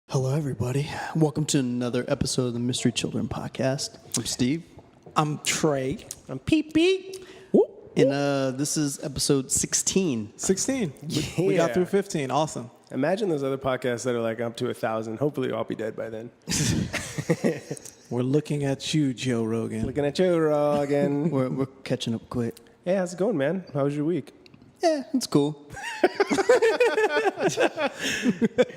Hello, everybody. Welcome to another episode of the Mystery Children Podcast. I'm Steve. I'm Trey. I'm Pete Pete. And this is episode 16. 16. We got through 15. Awesome. Imagine those other podcasts that are like up to 1,000. Hopefully, I'll be dead by then. We're looking at you, Joe Rogan. Looking at you, Rogan. We're catching up quick. Hey, how's it going, man? How was your week? Yeah, it's cool.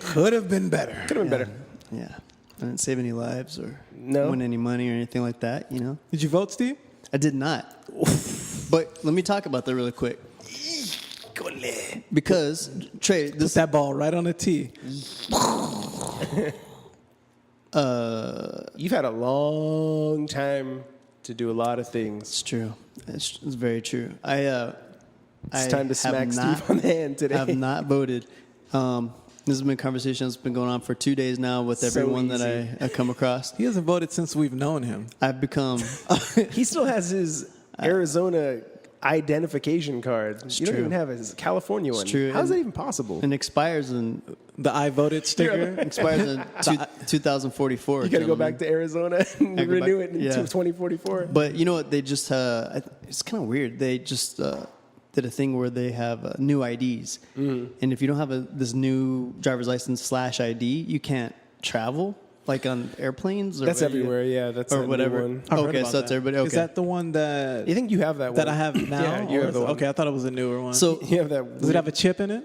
Could have been better. Could have been better. Yeah. I didn't save any lives or No. win any money or anything like that, you know? Did you vote, Steve? I did not. But let me talk about that really quick. Because, Trey, Put that ball right on the tee. You've had a long time to do a lot of things. It's true. It's very true. It's time to smack Steve on the hand today. I have not voted. This has been a conversation that's been going on for 2 days now with So everyone that easy. I come across. He hasn't voted since we've known him. I've become... He still has his Arizona identification card. You don't true. even have his California one. true. How's that even possible? and expires in The I voted sticker. expires in 2044. You got to go gentlemen. back to Arizona and I go renew back- it in yeah. 2044. But you know what? They just... it's kind of weird. They just... did a thing where they have new IDs. Mm-hmm. And if you don't have this new driver's license / ID, you can't travel, like on airplanes. Or That's whatever. everywhere, yeah. That's Or a new whatever. one. I've heard Okay, about so that's that. everybody. Okay. Is that the one that You think you have that one? that I have now? Yeah, you Or have the is- one. Okay, I thought it was a newer one. So, You have that. does it have a chip in it?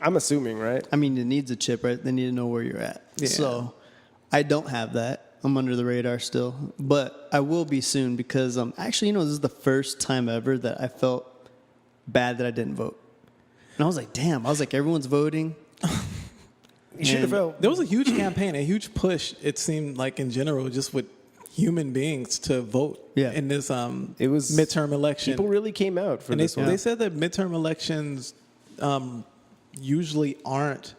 I'm assuming, right? I mean, it needs a chip, right? They need to know where you're at. Yeah. So, I don't have that. I'm under the radar still. But I will be soon because, actually, this is the first time ever that I felt bad that I didn't vote. And I was like, damn. I was like, everyone's voting. You should have And- felt. There was a huge campaign, a huge push, it seemed like in general, just with human beings to vote Yeah. in this It was midterm election. People really came out for And this one. they said that midterm elections usually aren't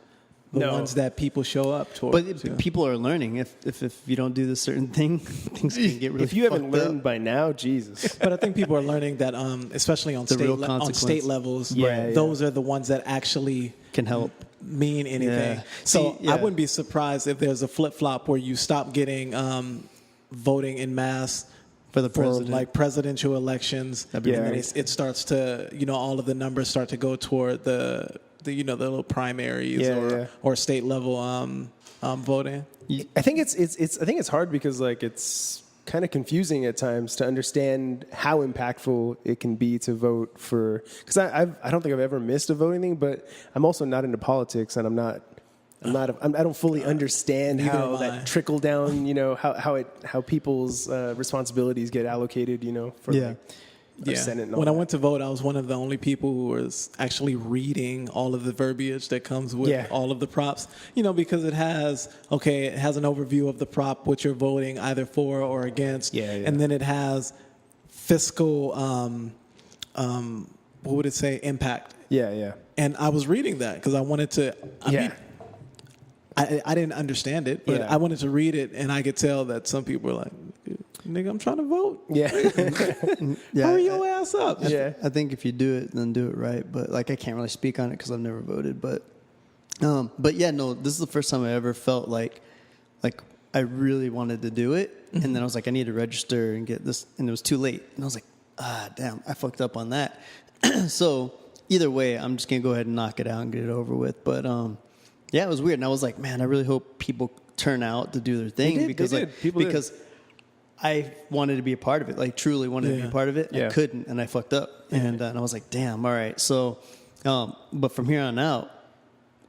the No. ones that people show up But towards. people are learning. If you don't do this certain thing, things can get really If you haven't fucked up. learned by now, Jesus. But I think people are learning that, especially on real on consequence. state levels, Yeah, those are the ones that actually Can help. mean anything. Yeah. So See, yeah. I wouldn't be surprised if there's a flip flop where you stop getting voting in mass For the president. like presidential elections, That'd be and then nice. it starts to all of the numbers start to go toward the little primaries Yeah. or state level voting. I think it's hard because like it's kind of confusing at times to understand how impactful it can be to vote for. Because I don't think I've ever missed a voting thing, but I'm also not into politics, and I don't fully understand Neither how am I. that trickle down. How people's responsibilities get allocated. For like, our Senate and all When I that. went to vote, I was one of the only people who was actually reading all of the verbiage that comes with Yeah. all of the props. Because it has an overview of the prop, which you're voting either for or against. Yeah. And then it has fiscal, what would it say, impact. Yeah. And I was reading that because I wanted to. I didn't understand it, but Yeah. I wanted to read it, and I could tell that some people were like, "Nigga, I'm trying to vote. Yeah. Yeah, Hurry your ass up." Yeah. I think if you do it, then do it right. But like, I can't really speak on it because I've never voted. But yeah, no, this is the first time I ever felt like I really wanted to do it, and then I was like, I need to register and get this, and it was too late, and I was like, damn, I fucked up on that. So either way, I'm just gonna go ahead and knock it out and get it over with. But yeah, it was weird, and I was like, man, I really hope people turn out to do their thing did, because they like did. People did. because. I wanted to be a part of it, like truly wanted to be a part of it. Yeah. I couldn't, and I fucked up. And I was like, damn, all right. So, but from here on out,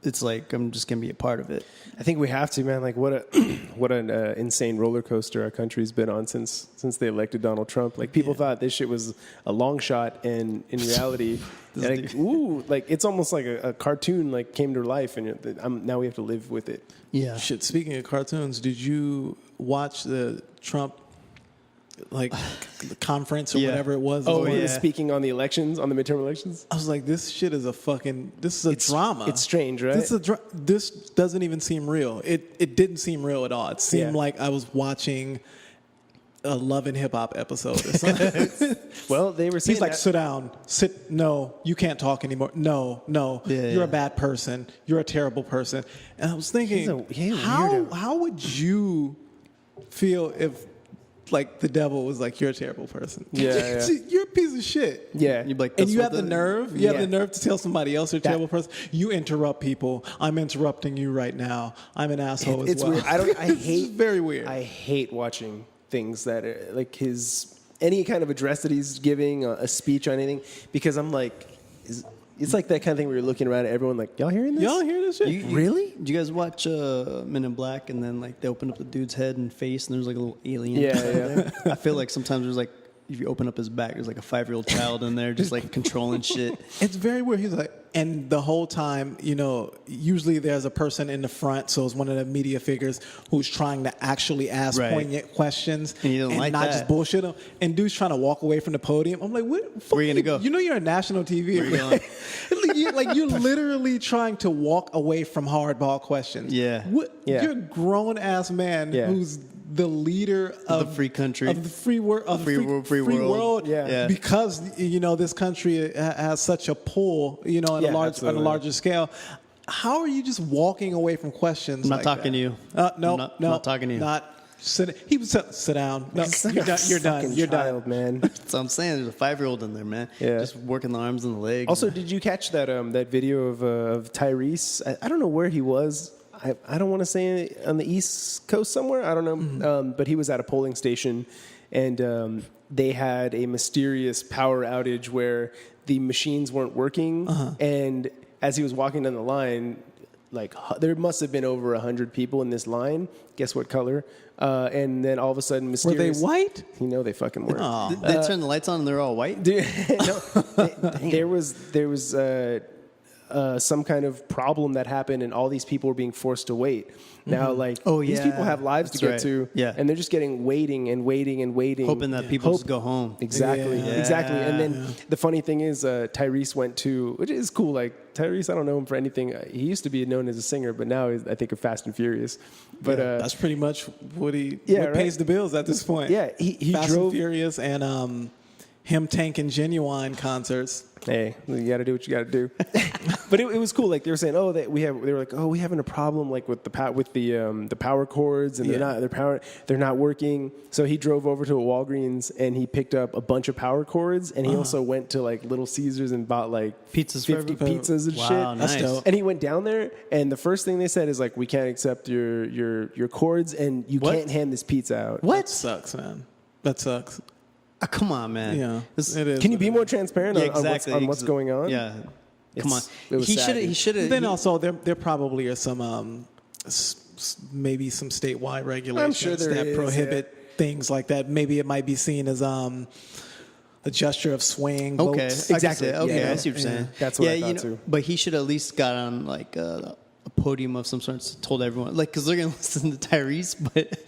it's like I'm just going to be a part of it. I think we have to, man. Like, what an insane roller coaster our country's been on since they elected Donald Trump. Like, people thought this shit was a long shot, and in reality, it's almost like a cartoon like came to life, and now we have to live with it. Yeah. Shit, speaking of cartoons, did you watch the Trump conference or whatever it was? Oh, Where he was speaking on the midterm elections. I was like, this shit is this is a drama. It's strange, right? This doesn't even seem real. It didn't seem real at all. It seemed like I was watching a Love and Hip Hop episode or something. Well, they were saying He's like, that- sit down, sit. No, you can't talk anymore. No, you're a bad person. You're a terrible person. And I was thinking, he's a how weirdo. would you feel if, like, the devil was like, you're a terrible person? Yeah. You're a piece of shit. Yeah. You'd be like, And that's you what have the nerve. You have Yeah. the nerve to tell somebody else you're a terrible person. You interrupt people. I'm interrupting you right now. I'm an asshole as It's well. weird. I hate. very weird. I hate watching things that are like any kind of address that he's giving, a speech or anything, because I'm like, it's like that kind of thing where you're looking around at everyone like, y'all hearing this? Y'all hear this shit? Really? Did you guys watch Men in Black and then like they open up the dude's head and face and there's like a little alien? Yeah, inside yeah. there? I feel like sometimes there's like if you open up his back, there's like a 5-year-old child in there just like controlling shit. It's very weird. He's like, and the whole time, usually there's a person in the front, so it's one of the media figures who's trying to actually ask Right. poignant questions And you don't like not that. just bullshit them. And dude's trying to walk away from the podium. I'm like, Where you gonna go? You know you're on national TV. Where you going? You're literally trying to walk away from hardball questions. Yeah. Yeah. You're a grown ass man Yeah. who's the leader of the free country. of the free world, of Free the world, free world. Yeah. Yeah. because this country has such a pull, on Yeah, on a absolutely. larger scale. How are you just walking away from questions? I'm not like talking that? to you. No, I'm not talking to you. Not sit. He was sit down. No, He's like you're a done. You're done. fucking You're child, done. man. That's what I'm saying. There's a 5-year-old in there, man. Yeah. Just working the arms and the legs. Also, did you catch that that video of Tyrese? I don't know where he was. I don't want to say on the East Coast somewhere. I don't know. Mm-hmm. But he was at a polling station, and they had a mysterious power outage where the machines weren't working. Uh-huh. And as he was walking down the line, like there must have been over 100 people in this line. Guess what color? And then all of a sudden, Were they mysterious. white? They fucking were. Oh. Did they turn the lights on and they're all white? Dude, no, there was some kind of problem that happened, and all these people were being forced to wait. Now, like, Oh, these yeah. people have lives to That's get right. to, Yeah. and they're just getting waiting and waiting and waiting, Hoping that people just go home. Exactly, Yeah. exactly. And then Yeah. the funny thing is, Tyrese went to, which is cool. Like Tyrese, I don't know him for anything. He used to be known as a singer, but now he's, I think, of Fast and Furious. But That's pretty much what Yeah, what right? pays the bills at this point. yeah, he Fast drove. and Furious and him tanking Genuine concerts. Hey, you got to do what you got to do. But it was cool. Like they were saying, they were like, we having a problem like with the power cords, and they're not working. So he drove over to a Walgreens and he picked up a bunch of power cords, and he also went to like Little Caesars and bought like Pizzas for 50 everybody. pizzas and Wow, shit. nice. That's dope. And he went down there, and the first thing they said is like, we can't accept your cords, and you What? can't hand this pizza out. That sucks, man. That sucks. Come on, man. Yeah, This- it is. Can you be more transparent Yeah, on exactly. on what's going on? Yeah. Come on. It was He sad, should dude. he should have Then also there probably are some maybe some statewide regulations there that is, prohibit things like that. Maybe it might be seen as a gesture of swaying Okay, votes. Exactly. Okay, Yeah. I see what you're saying. That's what I thought, you know, too. But he should at least got on like a podium of some sort, and told everyone, like, because they're gonna listen to Tyrese. But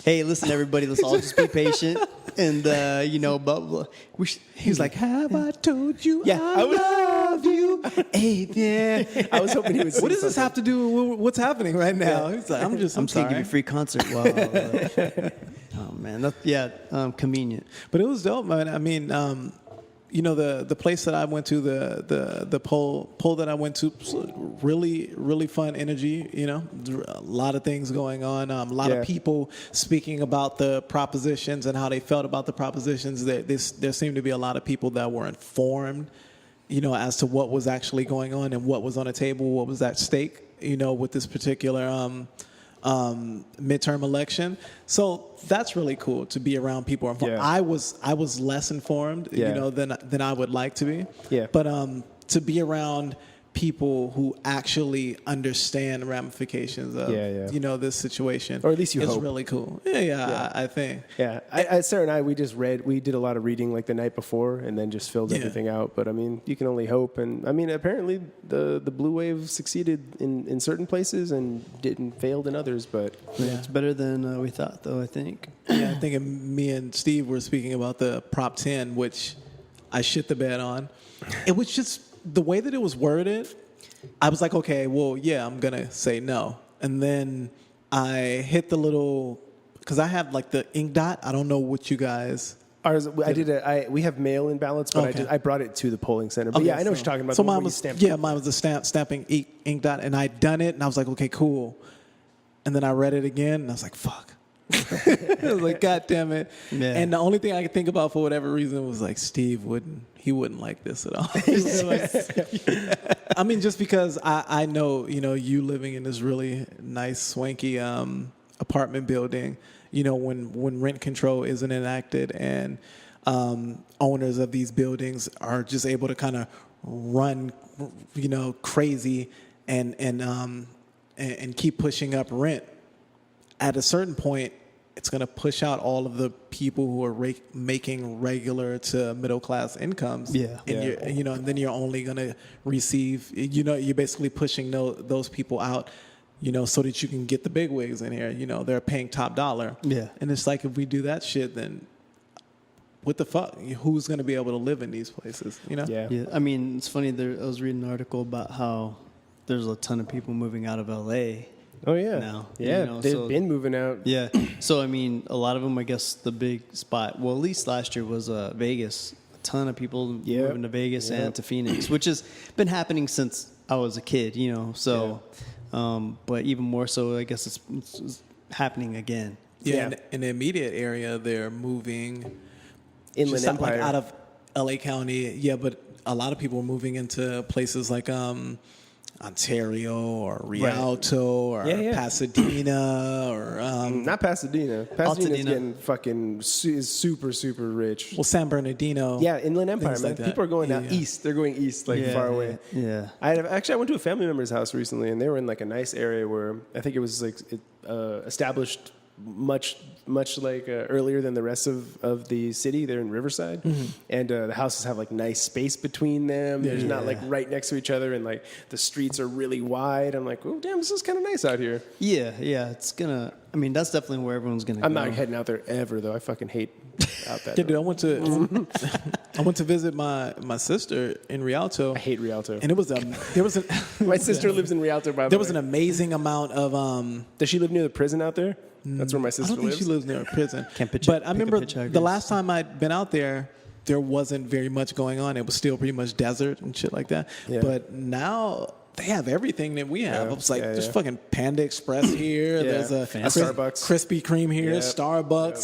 hey, listen, everybody, let's all just be patient, and blah blah. blah. He's like, "Have I told you Yeah, I love you?" Hey, yeah. I was hoping he would. What does this have to do with what's happening right now? He's like, I'm just gonna give you a free concert. Wow. Oh man, convenient. But it was dope, man. I mean, the place that I went to, the poll that I went to, really, really fun energy. A lot of things going on. A lot Yeah. of people speaking about the propositions and how they felt about the propositions. There seemed to be a lot of people that were informed, as to what was actually going on and what was on the table, what was at stake, with this particular midterm election. So that's really cool to be around people informed. Yeah. I was less informed, Yeah. than I would like to be. Yeah. But to be around people who actually understand the ramifications of this situation, Or at least you is hope. really cool. Yeah. I think. Yeah, Sarah and I, we did a lot of reading like the night before, and then just filled Yeah. everything out. But I mean, you can only hope. And I mean, apparently the blue wave succeeded in certain places and failed in others. But Yeah, it's better than we thought, though. I think. Yeah, I think me and Steve were speaking about the Prop 10, which I shit the bed on. It was just the way that it was worded. I was like, okay, well, yeah, I'm going to say no. And then I hit the little because I have like the ink dot. I don't know what you guys. Ours, we have mail-in ballots, but Okay. I brought it to the polling center. But I know what you're talking about. So the one mine where you was stamp mine was the stamping ink dot, and I done it, and I was like, okay, cool. And then I read it again, and I was like, fuck. I was like, God damn it. Yeah. And the only thing I could think about for whatever reason was like, Steve wouldn't like this at all. I mean, just because I know, you living in this really nice, swanky apartment building, when rent control isn't enacted and owners of these buildings are just able to kind of run, crazy and keep pushing up rent, at a certain point, it's going to push out all of the people who are making regular to middle class incomes. Yeah. And and then you're only going to receive, you're basically pushing those people out, so that you can get the big wigs in here. They're paying top dollar. Yeah. And it's like, if we do that shit, then what the fuck? Who's going to be able to live in these places? Yeah. Yeah, I mean, it's funny. I was reading an article about how there's a ton of people moving out of LA. Oh yeah. Now, Yeah, they've been moving out. Yeah. So I mean, a lot of them, I guess, the big spot. Well, at least last year was Vegas. A ton of people moving to Vegas and to Phoenix, which has been happening since I was a kid. So, but even more so, I guess it's happening again. Yeah. In the immediate area, they're moving Inland just Empire. like out of LA County. Yeah, but a lot of people are moving into places like Ontario or Rialto or Pasadena or Not Pasadena. Pasadena's Altadena. getting fucking is super, super rich. well, San Bernardino. Yeah, Inland Empire, things man. like that. People are going out Yeah. east. They're going east, like far away. Yeah. I went to a family member's house recently, and they were in like a nice area where I think it was like established much like earlier than the rest of the city. They're in Riverside, and the houses have like nice space between them. There's not like right next to each other, and like the streets are really wide. I'm like, oh damn, this is kind of nice out here. Yeah. It's gonna. I mean, that's definitely where everyone's gonna. I'm go. not heading out there ever though. I fucking hate out that. Yeah, dude, I went to visit my sister in Rialto. I hate Rialto. And it was My sister lives in Rialto. By the way, there was an amazing amount of Does she live near the prison out there? That's where my I sister don't think lives. she lives near a prison. Can't pitch- but I pick up remember hitchhikers. the last time I'd been out there wasn't very much going on. It was still pretty much desert and shit like that. Yeah. But now they have everything that we have. Yeah. It's like Yeah, there's yeah. fucking Panda Express here. Yeah. There's a Fancy. Starbucks. Krispy Kreme here. Yep. Starbucks.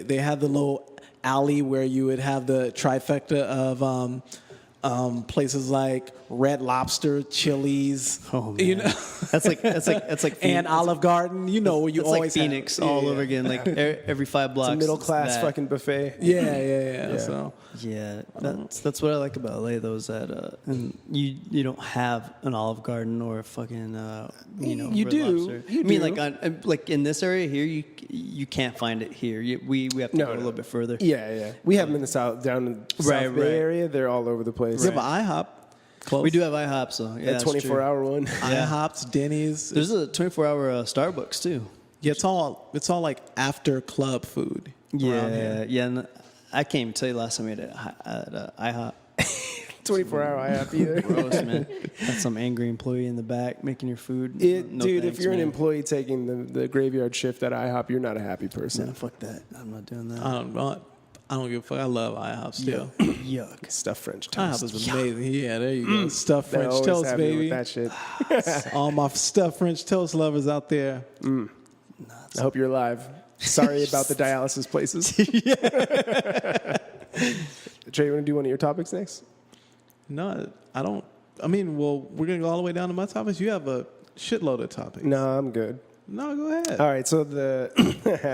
They had the little alley where you would have the trifecta of places like Red Lobster, Chili's. Oh man. That's like And Olive Garden, where you it's always like Phoenix have, all over again. Like every 5 blocks. It's a middle class that. fucking buffet. Yeah. So Yeah, that's what I like about LA though, is that and you don't have an Olive Garden or a fucking You Red do. Lobster. You I mean, do. like in this area here, you can't find it here. We have to go a little bit further. Yeah. We have them in the south, down in the South Bay area. They're all over the place. you have an IHOP close. We do have IHOP, so yeah, That that's true. 24-hour one. IHOP's, Denny's. There's a 24-hour Starbucks too. Yeah, it's all like after club food. around here. Yeah. And I can't even tell you last time I ate at IHOP. 24-hour IHOP either. Gross, man. Got some angry employee in the back making your food. No Dude, thanks, if you're an man. employee taking the graveyard shift at IHOP, you're not a happy person. No, fuck that. I'm not doing that. I don't give a fuck. I love IHOP still. Yuck. Stuffed French IHOP toast. is amazing. Yeah, there you go. Stuffed They French always toast, have me baby. with that shit. All my stuffed French toast lovers out there. I hope you're alive. Sorry about the dialysis places. Trey, you want to do one of your topics next? No, I don't. I mean, well, we're going to go all the way down to my topics. You have a shitload of topics. No, I'm good. No, go ahead. All right, so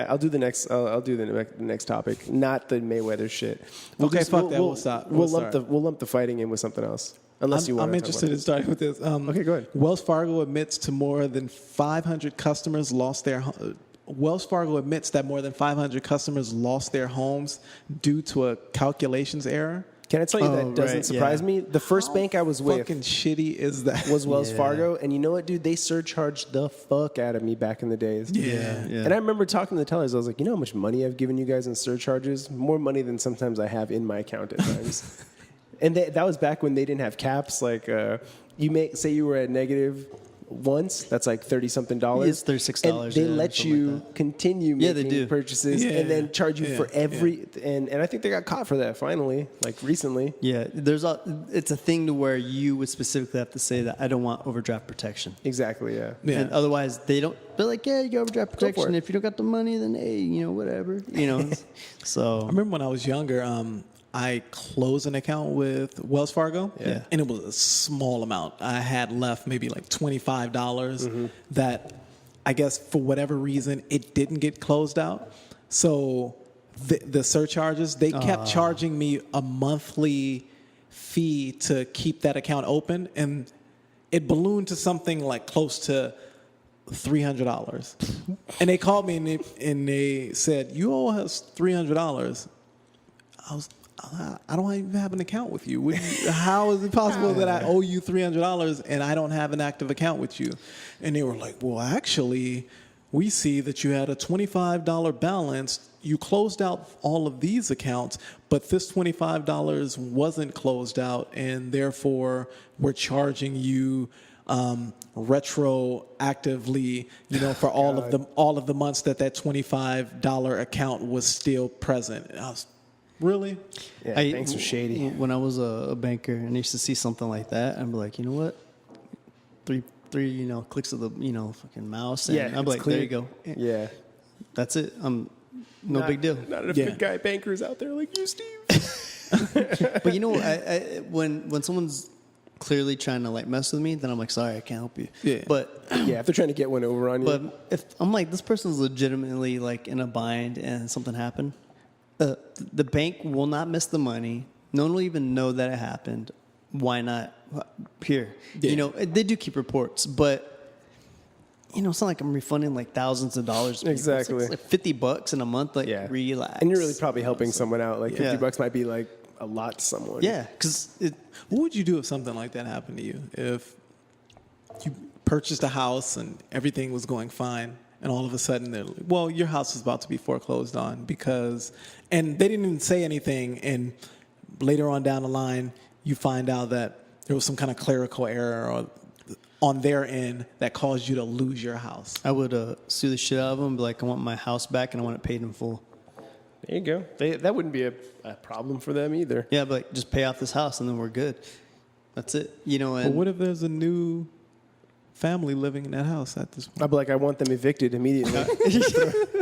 I'll do the next. I'll do the next topic, not the Mayweather shit. Okay, fuck that. We'll stop. We'll start. lump the fighting in with something else, unless you want. I'm interested in starting with this. Okay, go ahead. Wells Fargo admits that more than 500 customers lost their homes due to a calculations error. Can I tell you that doesn't right, surprise yeah. me? The first bank I was with Fucking shitty is that? was Wells Yeah. Fargo, and you know what, dude? They surcharged the fuck out of me back in the days. Yeah. And I remember talking to the tellers. I was like, you know how much money I've given you guys in surcharges? More money than sometimes I have in my account at times. And that was back when they didn't have caps. Like say you were at negative once, that's like $30-something. It's $36, And they yeah, let something you like that. continue Yeah, they making do. purchases and then charge you for every. And I think they got caught for that finally, like recently. Yeah, it's a thing to where you would specifically have to say that I don't want overdraft protection. Exactly. Yeah. Yeah. And otherwise, they're like, yeah, you get overdraft for protection. it. If you don't got the money, then hey, whatever. So I remember when I was younger, I closed an account with Wells Fargo, and it was a small amount. I had left maybe like $25 that I guess for whatever reason it didn't get closed out. So the surcharges, they kept charging me a monthly fee to keep that account open, and it ballooned to something like close to $300. And they called me and they said, "You owe us $300." I don't even have an account with you. How is it possible that I owe you $300 and I don't have an active account with you? And they were like, well, actually, we see that you had a $25 balance. You closed out all of these accounts, but this $25 wasn't closed out, and therefore we're charging you retroactively, for all of the months that $25 account was still present. And I was, really? Yeah, banks are shady. When I was a banker and I used to see something like that, I'd be like, you know what? Three clicks of the fucking mouse, and I'd be like, there you go. Yeah. That's it. No big deal. Not enough good guy bankers out there like you, Steve. But when someone's clearly trying to like mess with me, then I'm like, sorry, I can't help you. Yeah. But Yeah, if they're trying to get one over on you. but if I'm like, this person's legitimately like in a bind and something happened, the bank will not miss the money. No one will even know that it happened. Why not? Here, they do keep reports, but it's not like I'm refunding like thousands of dollars. To people. Exactly. It's like $50 in a month. Like, relax. And you're really probably helping someone out. Like $50 might be like a lot to someone. Yeah, because what would you do if something like that happened to you? If you purchased a house and everything was going fine, and all of a sudden they're like, well, your house is about to be foreclosed on and they didn't even say anything, and later on down the line, you find out that there was some kind of clerical error on their end that caused you to lose your house. I would sue the shit out of them and be like, I want my house back and I want it paid in full. There you go. That wouldn't be a problem for them either. Yeah, but just pay off this house and then we're good. That's it. And But what if there's a new family living in that house at this point? I'd be like, I want them evicted immediately.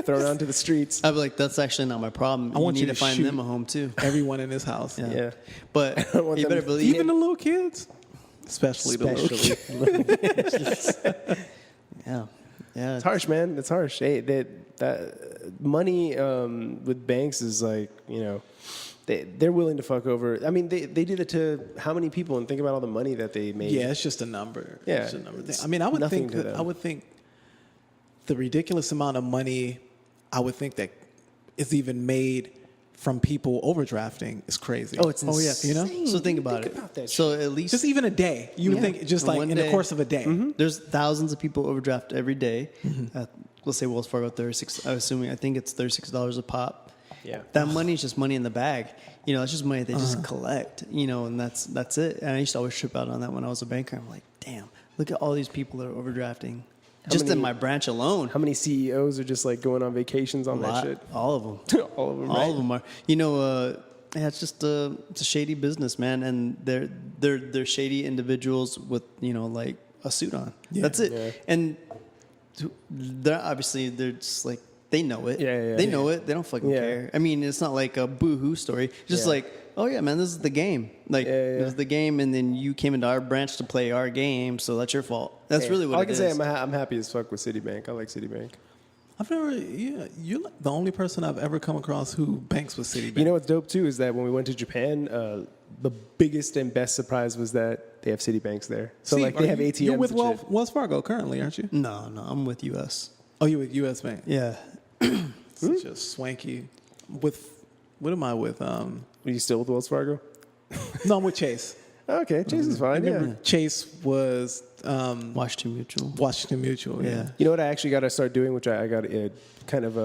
Thrown onto the streets. I'd be like, that's actually not my problem. I want you you need to to find shoot them a home too. Everyone in this house. Yeah. But want you them better to- believe Even the little kids? Especially the little kids. Yeah. Yeah. It's harsh, man. It's harsh. Hey, that money with banks is like, they're willing to fuck over. I mean, they did it to how many people? And think about all the money that they made. Yeah, it's just a number. Yeah, It's just a number it's thing. I mean, I would nothing think to them. the ridiculous amount of money I would think that is even made from people overdrafting is crazy. Oh, it's insane. So think about Think it. about that So at least just even a day. You would Yeah. think just In like one in the day. course of a day. there's thousands of people overdraft every day. Let's say Wells Fargo 36. I think it's $36 a pop. Yeah. That money is just money in the bag. It's just money they just collect. And that's it. And I used to always trip out on that when I was a banker. I'm like, damn, look at all these people that are overdrafting. Just many- in my branch alone. How many CEOs are just like going on vacations on that shit? All of them. All of them. All of them are. It's just it's a shady business, man, and they're shady individuals with like a suit on. Yeah. That's it. Yeah. And they're just like they know it. Yeah. They know it. They don't fucking Yeah. care. I mean, it's not like a boo-hoo story. It's just like, oh yeah, man, this is the game. Like this is the game, and then you came into our branch to play our game, so that's your fault. That's really what all I it can is. say. I'm happy as fuck with Citibank. I like Citibank. You're like the only person I've ever come across who banks with Citibank. You know what's dope too is that when we went to Japan, the biggest and best surprise was that they have Citibanks there. So See, like they have you- ATMs. You're with and shit. Wells Fargo currently, aren't you? No, I'm with US. Oh, you're with U.S. Bank. Yeah. Such a swanky. What am I with? Are you still with Wells Fargo? No, I'm with Chase. Okay, Chase is fine. Remember, Yeah. Chase was Washington Mutual. Washington Mutual. Yeah. You know what I actually got to start doing, which I got kind of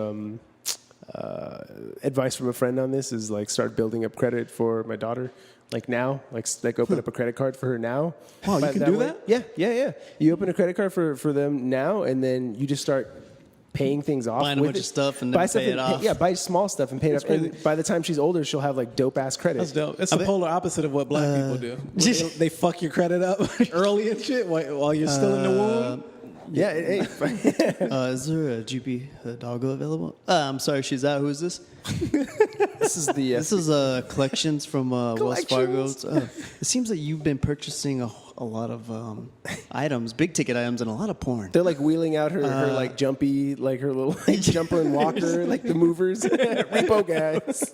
advice from a friend on this, is like start building up credit for my daughter, like now, like open up a credit card for her now. Wow, you can do that? Yeah. You open a credit card for them now, and then you just start paying things off. Buying a bunch of stuff and then pay it off. Yeah, buy small stuff and pay it off. And by the time she's older, she'll have like dope ass credit. That's dope. It's the polar opposite of what black people do. They fuck your credit up early and shit while you're still in the womb. Yeah. Hey. Is there a GP doggo available? I'm sorry, she's out. Who is this? This is the. This is collections from Wells Fargo. It seems that you've been purchasing a lot of items, big ticket items, and a lot of porn. They're like wheeling out her like jumpy, like her little like, jumper and walker, like the movers, repo guys.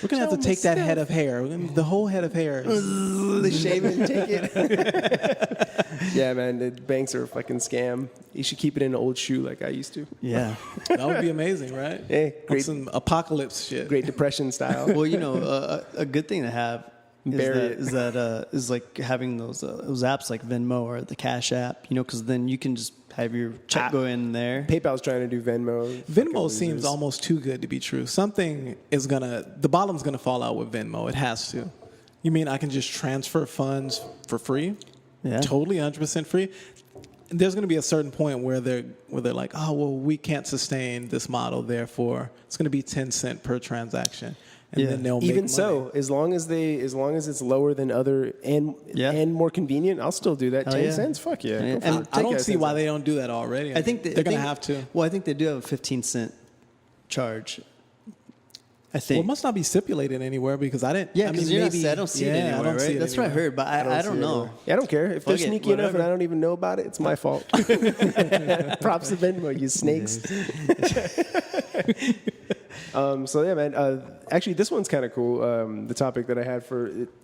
We're gonna have to take that head of hair, the whole head of hair. They shave it and take it. Yeah, man, the banks are a fucking scam. You should keep it in an old shoe like I used to. Yeah. That would be amazing, right? Hey, great. Some apocalypse shit. Great Depression style. Well, you know, a good thing to have is like having those apps like Venmo or the Cash App, you know, because then you can just have your check go in there. PayPal's trying to do Venmo. Venmo seems almost too good to be true. The bottom's gonna fall out with Venmo. It has to. You mean I can just transfer funds for free? Yeah. Totally 100% free. There's going to be a certain point where they're like, oh well, we can't sustain this model, therefore it's going to be 10 cents per transaction, and then they'll make even money. So, as long as it's lower than other and more convenient, I'll still do that. Hell 10 cents, fuck yeah. And Go for it. I don't see why they don't do that already. I think they're going to have to. Well, I think they do have a 15-cent charge. I Well, think. it must not be stipulated anywhere because I didn't. Yeah, I mean, because I don't see it anywhere, I don't right? see it That's what I heard, but I don't know. Yeah, I don't care. If they're Fuck it, sneaky enough and whatever. I don't even know about it, it's my fault. Props to Venmo, you snakes. So yeah, man. Actually, this one's kind of cool. The topic that I had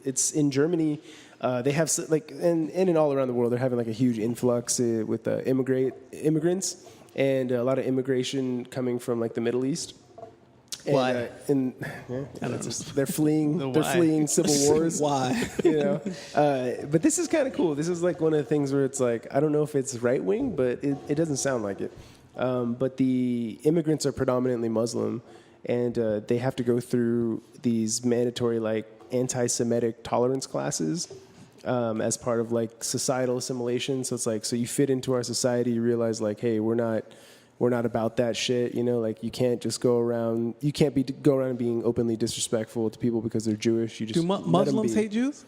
it's in Germany. They have like and all around the world, they're having like a huge influx with immigrants and a lot of immigration coming from like the Middle East. Why? They're fleeing. They're fleeing civil wars. Why? You know, but this is kind of cool. This is like one of the things where it's like I don't know if it's right wing, but it doesn't sound like it. But the immigrants are predominantly Muslim, and they have to go through these mandatory like anti-Semitic tolerance classes as part of like societal assimilation. So it's like so you fit into our society, you realize like, hey, we're not about that shit, you know. Like you can't just go around and being openly disrespectful to people because they're Jewish. You just Do Muslims hate Jews?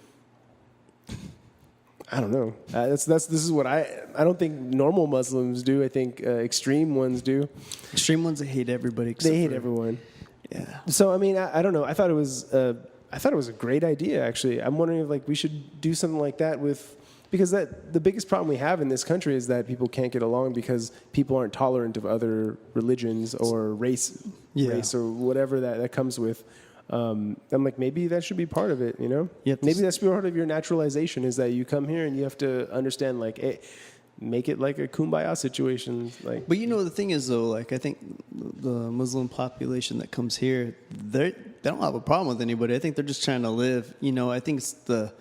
I don't know. This is what I don't think normal Muslims do. I think extreme ones do. Extreme ones that hate everybody. They hate everyone. Yeah. So I mean, I don't know. I thought it was a great idea. Actually, I'm wondering if like we should do something like that because the biggest problem we have in this country is that people can't get along because people aren't tolerant of other religions or race or whatever that comes with. I'm like, maybe that should be part of it, you know? Yep. Maybe that's part of your naturalization is that you come here and you have to understand, like, hey, make it like a kumbaya situation. Like, But you know, the thing is, though, like, I think the Muslim population that comes here, they don't have a problem with anybody. I think they're just trying to live. You know, I think it's the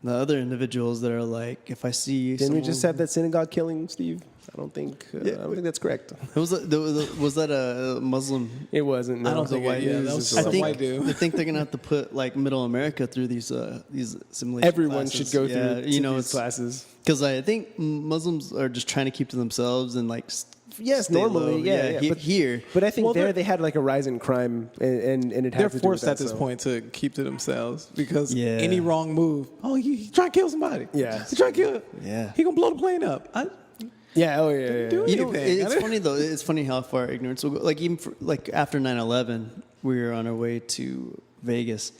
other individuals that are like, if I see didn't we just have that synagogue killing, Steve? I don't think that's correct. Was that a Muslim? It wasn't. No. I don't think white that dude. was I some think white dude. I think they're gonna have to put like Middle America through these simulation. Everyone classes. should go through these classes. Because I think Muslims are just trying to keep to themselves and like. Yes, stay normally, low. yeah. But here, but I think Well, they had like a rise in crime, and it had They're to do forced with at that, this so. point to keep to themselves because Yeah. any wrong move, he trying to kill somebody. Yeah. He trying to kill. Yeah. He gonna blow the plane up. Yeah. Oh yeah. do Yeah. you know, anything. it's funny though. It's funny how far ignorance will go. Like even like after 9/11, we were on our way to Vegas,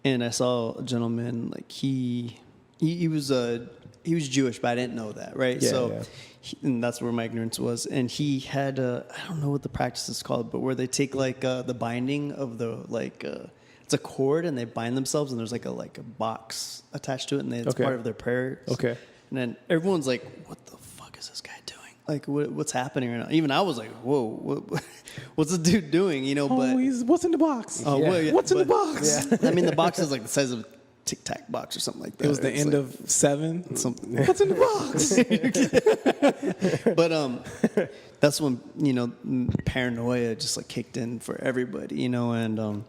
and I saw a gentleman. Like he was Jewish, but I didn't know that, right? Yeah, so, yeah. And that's where my ignorance was. And he had I don't know what the practice is called, but where they take like the binding of the it's a cord and they bind themselves, and there's like a box attached to it, and it's Okay. part of their prayer. Okay. And then everyone's like, "What the fuck is this guy doing? Like, what's happening right now?" Even I was like, "Whoa, what's the dude doing?" You know, but What's in the box? oh, Yeah. well, yeah, What's in the but- box? I mean, the box is like the size of a Tic Tac box or something like that. It was the It's end like of 7. something. What's in the box? But that's when paranoia just like kicked in for everybody, you know, and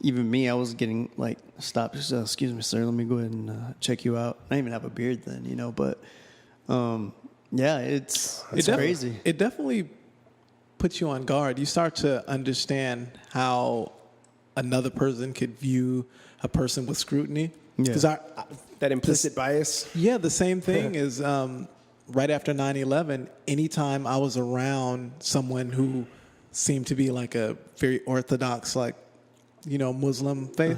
even me, I was getting like stopped. Excuse me, sir. Let me go ahead and check you out. I didn't even have a beard then, you know. But yeah, it's crazy. It definitely puts you on guard. You start to understand how another person could view a person with scrutiny. Because that implicit bias. Yeah, the same thing is right after 9/11. Anytime I was around someone who seemed to be like a very orthodox, like, you know, Muslim faith,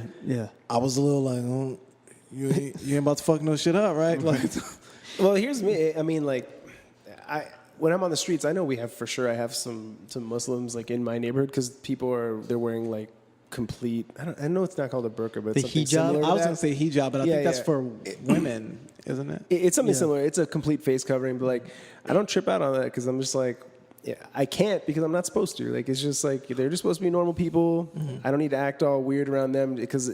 I was a little like, oh, you ain't about to fuck no shit up, right? Like, well, here's me. I mean, like, when I'm on the streets, I know I have some Muslims like in my neighborhood because they're wearing like complete. I know it's not called a burqa, but the something hijab. similar to I was that. gonna say hijab, but I think that's for women, isn't it? It's something similar. It's a complete face covering, but like I don't trip out on that because I'm just like, I can't because I'm not supposed to. Like it's just like they're just supposed to be normal people. I don't need to act all weird around them because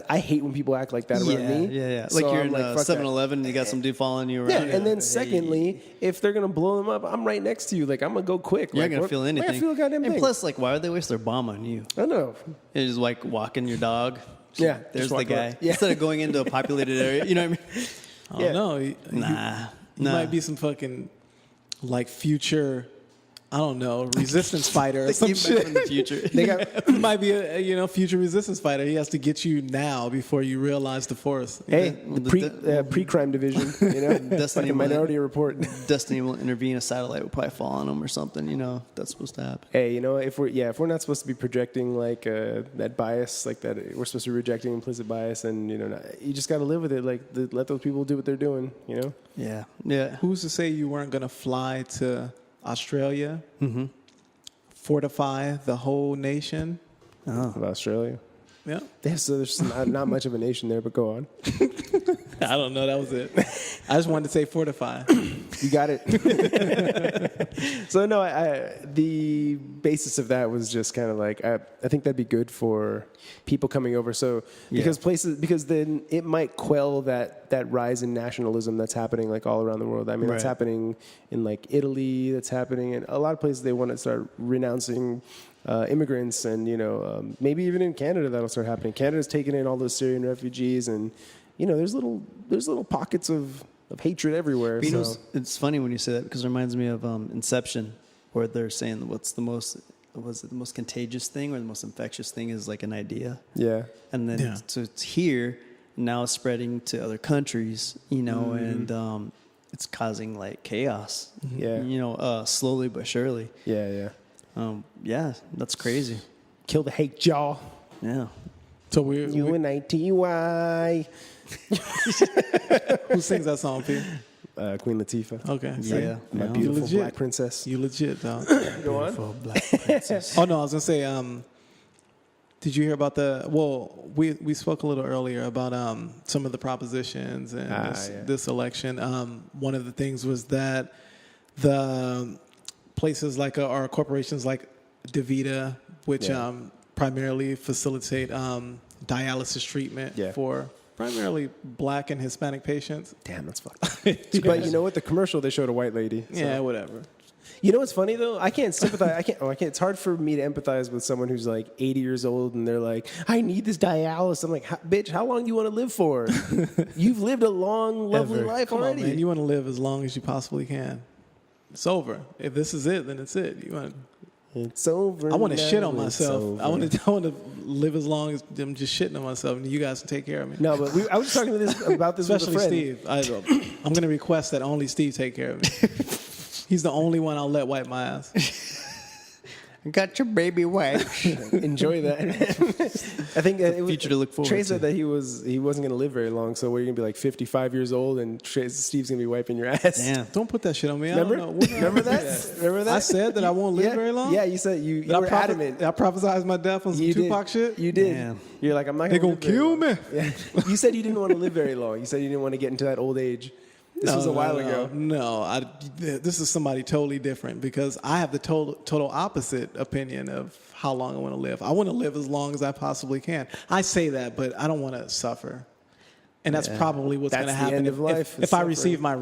I hate when people act like that around me. Yeah. So Like you're I'm in a 7-Eleven and you got some dude following you around. Yeah, and then secondly, if they're gonna blow them up, I'm right next to you. Like I'm gonna go quick. You're like, not gonna feel anything. I'm not gonna feel a goddamn and thing. plus, like, why would they waste their bomb on you? I don't know. You're just like walking your dog. Yeah, There's just the walk guy. around. Yeah. Instead of going into a populated area, you know what I mean? I don't know. Nah. You might be some fucking like future, I don't know, resistance fighter or some shit. From the future. He might be a future resistance fighter. He has to get you now before you realize the force. Hey, pre-crime division, you know, Destiny like a Minority Report. Destiny will intervene. A satellite will probably fall on them or something. You know, that's supposed to happen. Hey, you know, if we're not supposed to be projecting like that bias, like that, we're supposed to be rejecting implicit bias, and you know, you just got to live with it. Like let those people do what they're doing. You know. Yeah. Who's to say you weren't gonna fly to Australia, fortify the whole nation? Of Australia. Yeah. There's not much of a nation there, but go on. I don't know. That was it. I just wanted to say fortify. You got it. So no, the basis of that was just kind of like I think that'd be good for people coming over. So because then it might quell that rise in nationalism that's happening like all around the world. I mean, that's happening in like Italy. That's happening in a lot of places. They want to start renouncing immigrants, and you know, maybe even in Canada that'll start happening. Canada's taking in all those Syrian refugees, and you know, there's little pockets of hatred everywhere. But, you know, so. it's funny when you say that because it reminds me of Inception, where they're saying what's the most contagious thing or the most infectious thing is like an idea. Yeah. And then so it's here, now it's spreading to other countries, you know, and it's causing like chaos. Yeah. You know, slowly but surely. Yeah. Yeah, that's crazy. Kill the hate jaw. Yeah. So UNITY. Who sings that song, P? Queen Latifah. Okay. Yeah. My Yeah. beautiful black princess. You legit, dog. Go on. Beautiful black princess. Oh no, I was gonna say, did you hear about we spoke a little earlier about some of the propositions and this election. One of the things was that the places like or corporations like DaVita, which primarily facilitate dialysis treatment for primarily Black and Hispanic patients. Damn, that's fucked up. But you know what? The commercial, they showed a white lady. So. Yeah, whatever. You know what's funny though? I can't sympathize. I can't. It's hard for me to empathize with someone who's like 80 years old and they're like, "I need this dialysis." I'm like, "Bitch, how long do you want to live for? You've lived a long, lovely life Come already. on, man. You want to live as long as you possibly can. It's over. If this is it, then it's it. It's over. I want to shit on now, myself. I want to live as long as I'm just shitting on myself, and you guys can take care of me. No, but I was just talking about this Especially with a friend. Steve. I'm going to request that only Steve take care of me. He's the only one I'll let wipe my ass. Got your baby wipe. Enjoy that. I think it was, future to look forward Trey to. said that he wasn't going to live very long, so we're going to be like 55 years old, and Steve's going to be wiping your ass. Damn. Don't put that shit on me. Remember? I don't know. Remember that? Remember that? I said that I won't live very long? Yeah, you said you were adamant. I prophesized my death on some Tupac shit? You did. Damn. You're like, I'm not They going to gonna kill me. Yeah. You said you didn't want to live very long. You said you didn't want to get into that old age. This was a while ago. No, this is somebody totally different because I have the total opposite opinion of how long I want to live. I want to live as long as I possibly can. I say that, but I don't want to suffer. And that's probably what's going to happen. End of life. If I receive my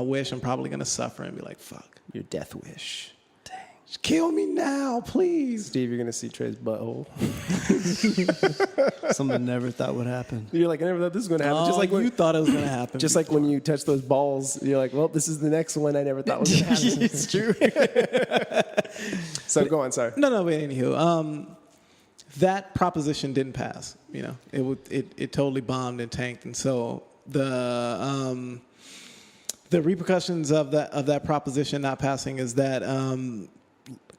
wish, I'm probably going to suffer and be like, fuck. Your death wish. Dang. Kill me now, please. Steve, you're gonna see Trey's butthole. Something I never thought would happen. You're like, I never thought this was gonna happen. Just like you thought it was gonna happen. Just like when you touch those balls, you're like, well, this is the next one I never thought was gonna happen. It's true. So go on, sorry. No, but anywho, that proposition didn't pass. It totally bombed and tanked, and so the repercussions of that proposition not passing is that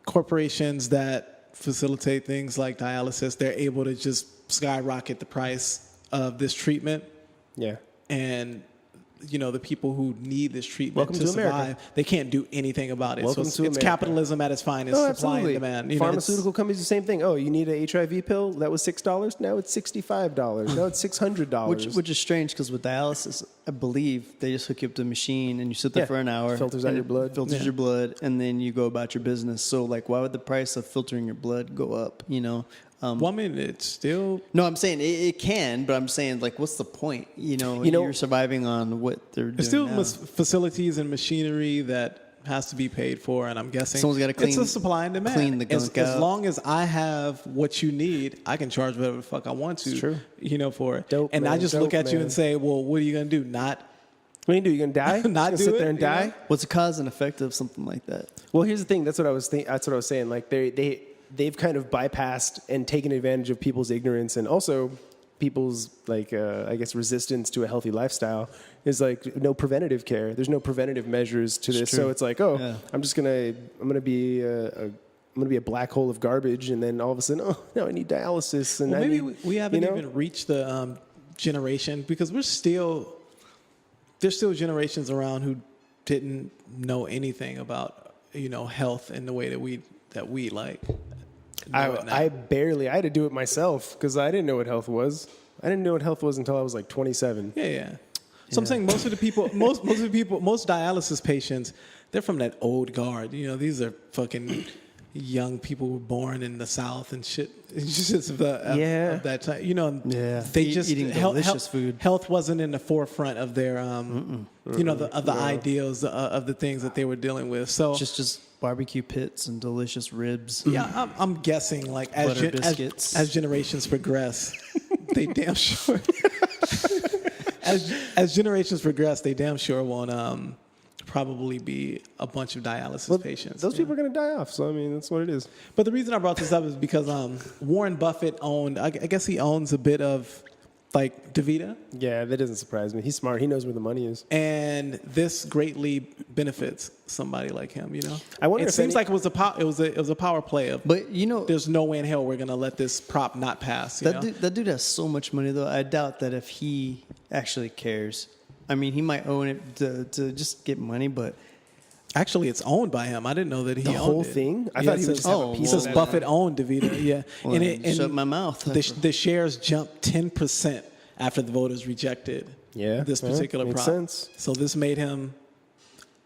corporations that facilitate things like dialysis, they're able to just skyrocket the price of this treatment. Yeah. And the people who need this treatment Welcome to to survive, America. They can't do anything about it. Welcome so it's to America. capitalism at its finest, Oh, supply and absolutely. demand. Pharmaceutical companies, the same thing. Oh, you need an HIV pill? That was $6. Now it's $65. Now it's $600. Which is strange because with dialysis, I believe they just hook you up to a machine and you sit there for an hour. Filters out and your blood. it Filters your blood, and then you go about your business. So, like, why would the price of filtering your blood go up? Well, I mean, it's still... No, I'm saying it can, but I'm saying, like, what's the point? You're surviving on what they're doing. There's still now. facilities and machinery that has to be paid for, and I'm guessing Someone's gotta clean- it's a supply and demand. clean the gunk as out. long as I have what you need, I can charge whatever the fuck I want to. It's true. For it. Dope, and man, I just look dope, at you man. and say, well, what are you gonna do? Not What are you gonna do? You gonna die? Not Just do sit it, there and you die? know? What's the cause and effect of something like that? Well, here's the thing. That's what I was saying. Like they've kind of bypassed and taken advantage of people's ignorance and also people's I guess resistance to a healthy lifestyle. Is like no preventative care. There's no preventative measures to this. true. So it's like, I'm gonna be a black hole of garbage, and then all of a sudden, now I need dialysis. And Well, maybe need, we haven't even reached the generation, because there's still generations around who didn't know anything about health in the way that we like. know it now. I had to do it myself because I didn't know what health was. I didn't know what health was until I was like 27. Yeah. So I'm saying most of the people, most dialysis patients, they're from that old guard. These are fucking young people who were born in the South and shit. It's just of that time. They just eating delicious food. Health wasn't in the forefront of their the ideals of the things that they were dealing with. So Just barbecue pits and delicious ribs. yeah, I'm guessing like Butter biscuits. as generations progress, they damn sure as generations progress, they damn sure won't probably be a bunch of dialysis patients. Those people are going to die off. So, I mean, that's what it is. But the reason I brought this up is because Warren Buffett owned, I guess he owns a bit of like DaVita. Yeah, that doesn't surprise me. He's smart. He knows where the money is. And this greatly benefits somebody like him, I wonder it if seems like it was a power play of, But there's no way in hell we're going to let this prop not pass. that dude has so much money though. I doubt that if he actually cares. I mean, he might own it to just get money, but Actually, it's owned by him. I didn't know that he The owned whole it. thing? I Yeah, thought he it would says- just have a It piece says of that. Buffett owned DaVita. Yeah, Well, shut my mouth. The shares jumped 10% after the voters rejected. Yeah, this yeah, particular makes prop. sense. So this made him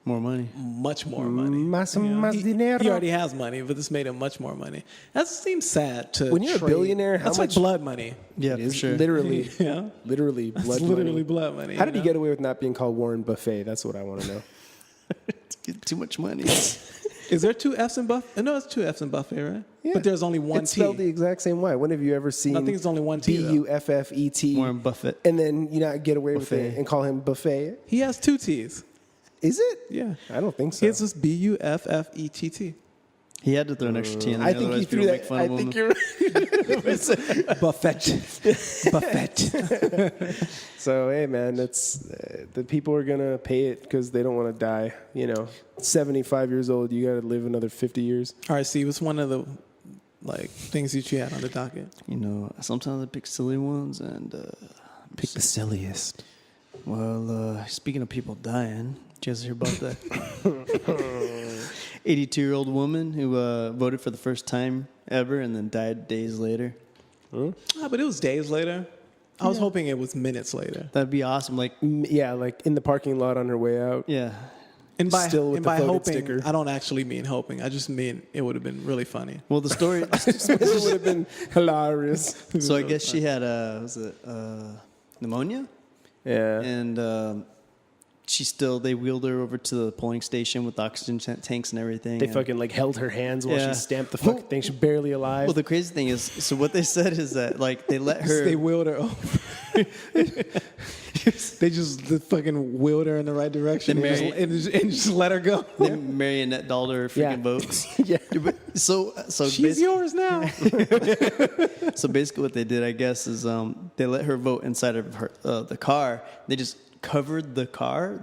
more money. much more money. Más he dinero. already has money, but this made him much more money. That seems sad to When you're a trade. billionaire, how that's much- like blood money. Yeah, It for is sure. literally, Yeah. literally blood It's literally money. blood money. How did he get away with not being called Warren Buffet? That's what I want to know. Get too much money. Is there two F's in Buffett? No, it's two F's in Buffett, right? Yeah. But there's only one It's T. spelled the exact same way. When have you ever seen I think it's only one T, though. Buffet Warren Buffett. and then you not get away with Buffet. it and call him Buffet? He has two T's. Is it? Yeah. I don't think so. It's just Buffett. He had to throw an extra T in there. I think he otherwise threw people that. make fun I of him. think you're right. Buffett. So hey, man, that's the people are gonna pay it because they don't want to die. 75 years old, you got to live another 50 years. All right, Steve, what's one of the things that you had on the docket? Sometimes I pick silly ones and Pick the silliest. well, speaking of people dying, did you guys hear about that 82-year-old woman who voted for the first time ever and then died days later? But it was days later. I was hoping it was minutes later. That'd be awesome. Like, Yeah, like in the parking lot on her way out. yeah. And by, Still with and the by voted hoping, sticker. I don't actually mean hoping. I just mean it would have been really funny. Well, the story. It would have been hilarious. So I guess she had pneumonia, Yeah. and they wheeled her over to the polling station with oxygen tanks and everything. They and, fucking like held her hands while Yeah. she stamped the fucking thing. She's barely alive. Well, the crazy thing is, so what they said is that like they let her. They wheeled her over. They just fucking wheeled her in the right direction and just let her go. They marionette dolled her freaking Yeah. votes. Yeah. But so She's yours now. So basically, what they did, I guess, is they let her vote inside of her the car. They just covered the car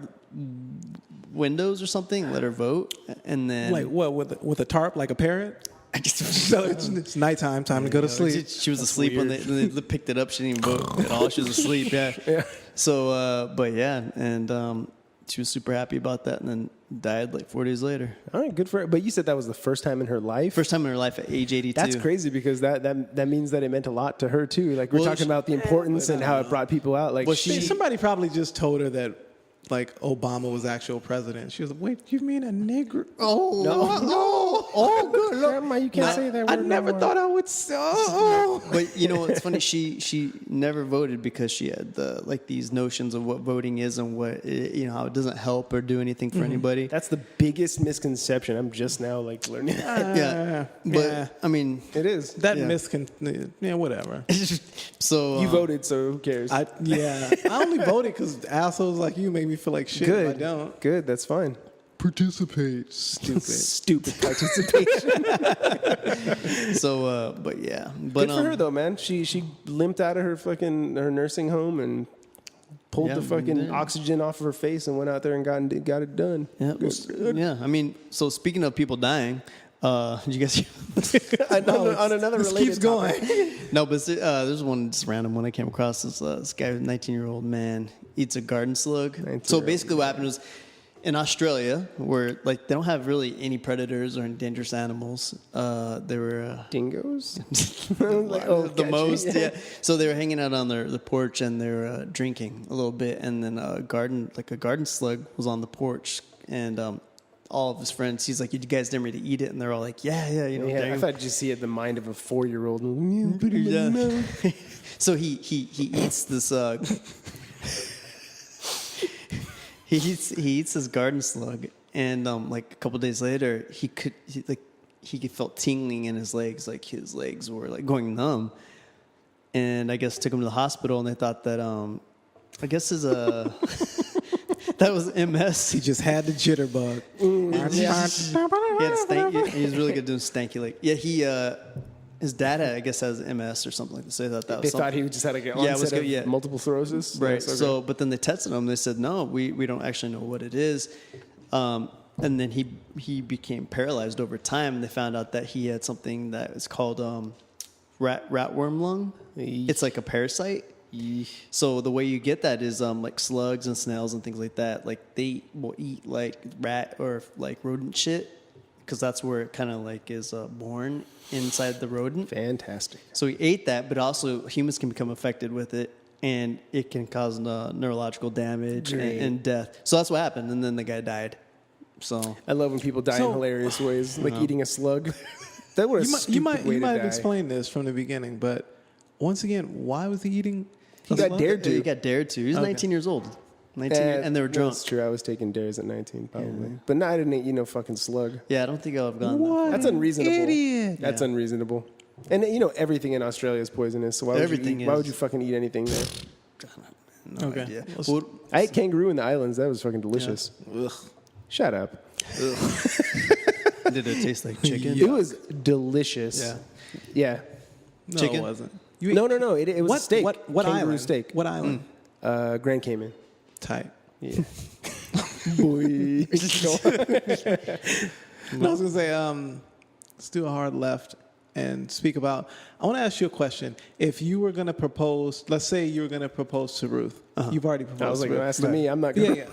windows or something, let her vote, and then Like what, with a tarp, like a parrot? So it's nighttime, time to go to sleep. She was asleep when they picked it up. She didn't even vote at all. She was asleep. Yeah. Yeah. So, but yeah, and she was super happy about that, and then died like 4 days later. All right, good for her. But you said that was the first time in her life. First time in her life at age 82. That's crazy because that means that it meant a lot to her too. Like we're Well, talking about the importance and how it brought people out. Like Well, Somebody probably just told her that, like, Obama was actual president. She was like, "Wait, you mean a nigger?" Oh oh, good Grandma, you can't say that. I word never no more. thought I would. Oh. But you know what's funny? She never voted because she had these notions of what voting is and what how it doesn't help or do anything for anybody. That's the biggest misconception. I'm just now like learning that. Yeah, but yeah. I mean, It is. That Yeah. whatever. so You voted, so who cares? I only voted because assholes like you make me feel like shit. Good. If I don't Good. That's fine. participate. Stupid. Stupid participation. so but yeah, but Good for her though, man. She limped out of her nursing home and pulled Yeah, the fucking yeah. oxygen off of her face and went out there and got it done. Yeah, yeah. I mean, so speaking of people dying, did you guys? on another This related keeps going. topic. No, but there's one just random one I came across. This guy, 19-year-old man, eats a garden slug. So 19-year-old basically, what happened was in Australia, where like they don't have really any predators or any dangerous animals. They were Dingoes? the gotcha. most. Yeah. So they were hanging out on the porch and they were drinking a little bit, and then a garden slug was on the porch, and all of his friends, he's like, "You guys dare me to eat it?" And they're all like, "Yeah, you know." Yeah, I thought you see it the mind of a 4-year-old. Yeah. So he eats this. He eats this garden slug, and like a couple days later, he felt tingling in his legs, like his legs were like going numb, and I guess took him to the hospital, and they thought that I guess his that was MS. He just had the jitterbug. He was really good doing stanky. Like, yeah, his dad, I guess, has MS or something like that. So they thought that was They something. thought he just had like an Yeah, it was onset good, yeah. of multiple sclerosis. Right. Yes, okay. So, but then they tested him. They said, no, we don't actually know what it is. And then he became paralyzed over time. And they found out that he had something that is called ratworm lung. It's like a parasite. So the way you get that is like slugs and snails and things like that. Like they will eat like rat or like rodent shit because that's where it kind of like is born inside the rodent. Fantastic. So he ate that, but also humans can become affected with it, and it can cause neurological damage and death. So that's what happened, and then the guy died. So I love when people die in hilarious ways, like eating a slug. That was a You might way to have die. explained this from the beginning, but once again, why was he eating? He got dared to. he got dared to. He was 19 years old. 19, and they were drunk. That's true. I was taking dares at 19, probably. But no, I didn't eat no fucking slug. Yeah, I don't think I've gone that What? That's unreasonable. Idiot. That's unreasonable. And everything in Australia is poisonous. So why would you fucking eat anything there? far. No Okay. idea. Let's- Well, I ate kangaroo in the islands. That was fucking delicious. ugh. Shut up. Did it taste like chicken? It was delicious. Yeah. Yeah. No, Chicken? it wasn't. No. It was a steak. What kangaroo island? steak. What island? Grand Cayman. Type. Yeah. Boy. No, I was gonna say, let's do a hard left and speak about. I want to ask you a question. If you were gonna propose, let's say you were gonna propose to Ruth. You've already proposed. I was like, to no, Ruth. that's to me. I'm not gonna. Yeah.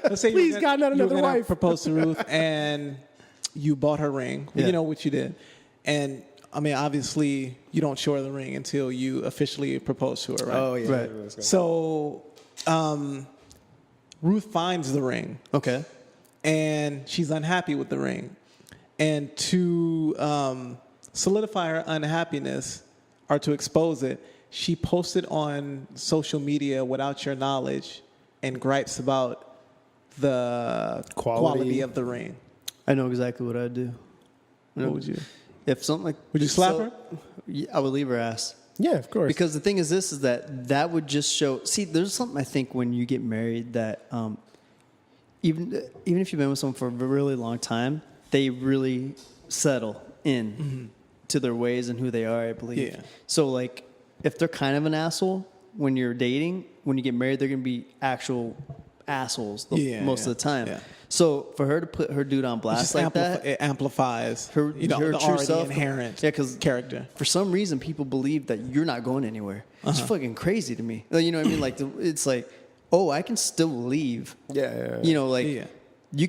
Let's say Please, God, not you were another gonna wife. propose to Ruth, and you bought her ring. Yeah. You know what you did, and I mean, obviously, you don't show her the ring until you officially propose to her, right? Oh yeah. Right. So, Ruth finds the ring, Okay. and she's unhappy with the ring. And to solidify her unhappiness or to expose it, she posted on social media without your knowledge and gripes about the quality of the ring? I know exactly what I'd do. What would you? If something like Would you slap her? Yeah, I would leave her ass. Yeah, of course. Because the thing is that would just show. See, there's something I think when you get married that even if you've been with someone for a really long time, they really settle in to their ways and who they are, I believe. Yeah. So like, if they're kind of an asshole when you're dating, when you get married, they're gonna be actual assholes most of the time. Yeah. So for her to put her dude on blast like that, it amplifies her the true already self, inherent because character. For some reason, people believe that you're not going anywhere. It's fucking crazy to me. You know what I mean? Like it's like, oh, I can still leave. Yeah. You know, like Yeah.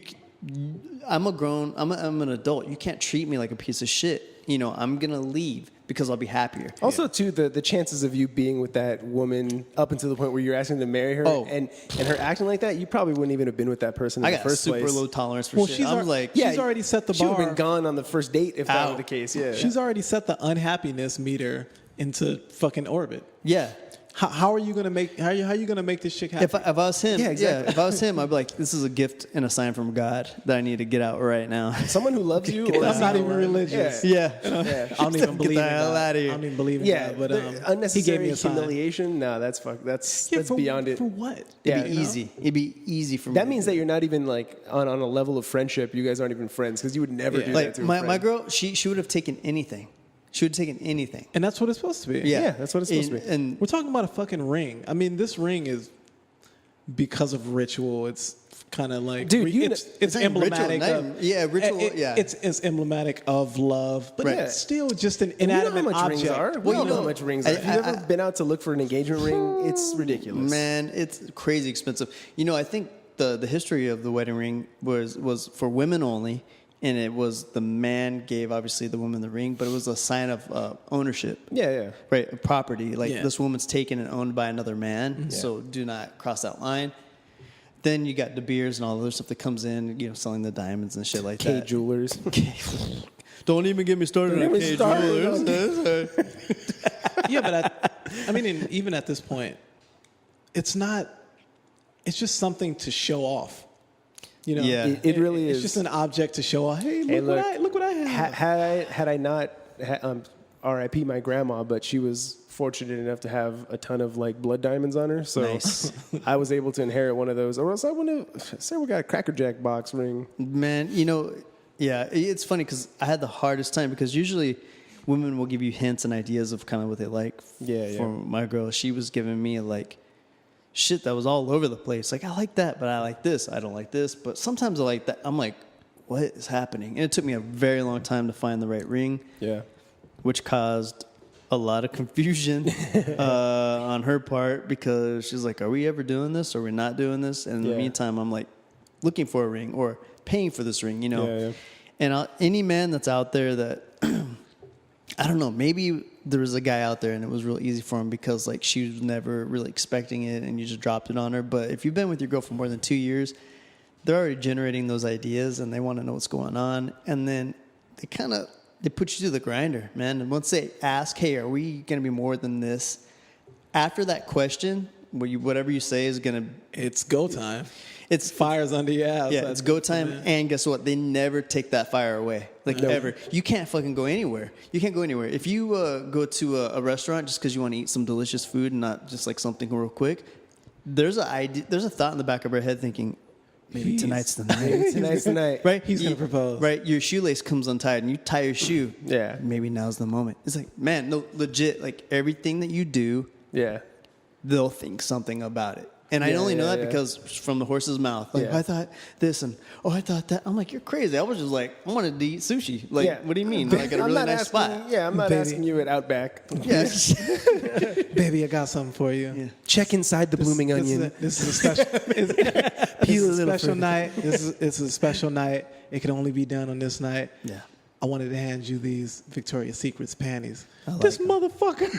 I'm an adult. You can't treat me like a piece of shit. You know, I'm gonna leave because I'll be happier. Also, too, the chances of you being with that woman up until the point where you're asking to marry her and her acting like that, you probably wouldn't even have been with that person in the first place. I got super low tolerance for shit. I'm like, she's already set the She would bar. have been gone on the first date if that were the case. Yeah. She's already set the unhappiness meter into fucking orbit. yeah. How are you gonna make? How are you gonna make this chick happy? If I was him, Yeah, exactly. if I was him, I'd be like, this is a gift and a sign from God that I need to get out right now. Someone who loves you. I'm not even religious. Yeah. I don't even believe in the hell God. out of here. I don't even believe in Yeah, God. But the unnecessary he gave me a sign. humiliation. No, that's Yeah, beyond it. For what? It'd be easy. It'd be easy for me. That means that you're not even like on a level of friendship. You guys aren't even friends because you would never do that like to a my friend. girl, she would have taken anything. She would have taken anything. And that's what it's supposed to be. Yeah, that's what it's supposed to be. And We're talking about a fucking ring. I mean, this ring is because of ritual. It's kind of like, Dude, it's not even emblematic. ritual, Of, ritual. Yeah, it's emblematic of love, but Right. it's still just an You know how inanimate much rings object. are? Well, We all know how much rings are. If you've ever been out to look for an engagement ring, it's ridiculous. man, it's crazy expensive. You know, I think the history of the wedding ring was for women only, and it was the man gave obviously the woman the ring, but it was a sign of ownership. Yeah. Right, of property. Like Yeah. this woman's taken and owned by another man, so do not cross that line. Then you got De Beers and all the other stuff that comes in, you know, selling the diamonds and shit like K that. Jewelers. Don't even get me started on K Jewelers. Yeah, but I mean, even at this point, it's not. It's just something to show off. You know, Yeah. It really It's is. just an object to show off. Hey, look what I have. Had I not, R.I.P. my grandma, but she was fortunate enough to have a ton of like blood diamonds on her, so Nice. I was able to inherit one of those. Or else I would have. Say we got a Cracker Jack box ring. Man, you know, yeah, it's funny because I had the hardest time because usually women will give you hints and ideas of kind of what they like. Yeah. For my girl, she was giving me like shit that was all over the place. Like, I like that, but I like this. I don't like this. But sometimes I like that. I'm like, what is happening? And it took me a very long time to find the right ring, Yeah. which caused a lot of confusion on her part because she's like, are we ever doing this? Or are we not doing this? And in the Yeah. meantime, I'm like looking for a ring or paying for this ring, you know? Yeah. And any man that's out there that, I don't know, maybe there was a guy out there and it was real easy for him because like she was never really expecting it and you just dropped it on her. But if you've been with your girl for more than 2 years, they're already generating those ideas and they want to know what's going on. And then they put you through the grinder, man. And once they ask, hey, are we going to be more than this? After that question, whatever you say is going to... It's go time. It's Fires under your ass. Yeah, it's go time. And guess what? They never take that fire away. Like, ever. You can't fucking go anywhere. You can't go anywhere. If you go to a restaurant just because you want to eat some delicious food and not just like something real quick, there's a thought in the back of our head thinking, maybe tonight's the night. Tonight's the night. Right? He's going to propose. Right? Your shoelace comes untied and you tie your shoe. Yeah. Maybe now's the moment. It's like, man, no, legit, like everything that you do, Yeah. they'll think something about it. And I only know that because from the horse's mouth. Like, I thought this and, I thought that. I'm like, you're crazy. I was just like, I wanted to eat sushi. Like, what do you mean? Like, at a I'm really not nice asking, spot. Yeah, I'm not Baby. asking you at Outback. Yeah. Baby, I got something for you. Yeah. Check inside the blooming onion. This is a special. This is a special further. night. It's a special night. It can only be done on this night. Yeah. I wanted to hand you these Victoria's Secrets panties. like This them. motherfucker.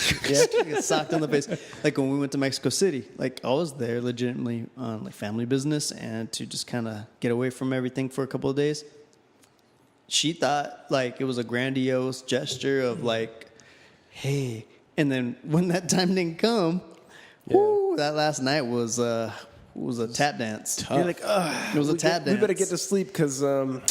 Get socked in the face. Like when we went to Mexico City, like I was there legitimately on like family business and to just kind of get away from everything for a couple of days. She thought like it was a grandiose gesture of like, hey. And then when that time didn't come, whoo, that last night was was a tap dance. You're like, ugh. It was a tap dance. We better get to sleep because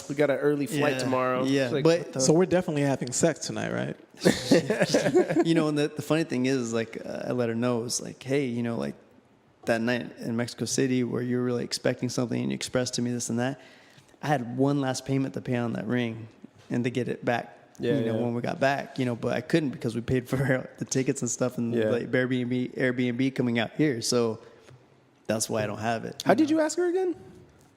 we got an early flight tomorrow. Yeah, Like, but So we're definitely having sex tonight, right? and the funny thing is, like, I let her know, it was like, hey, like that night in Mexico City where you were really expecting something and you expressed to me this and that, I had one last payment to pay on that ring and to get it back. When we got back, but I couldn't because we paid for the tickets and stuff and like Airbnb coming out here. So that's why I don't have it. How did you ask her again?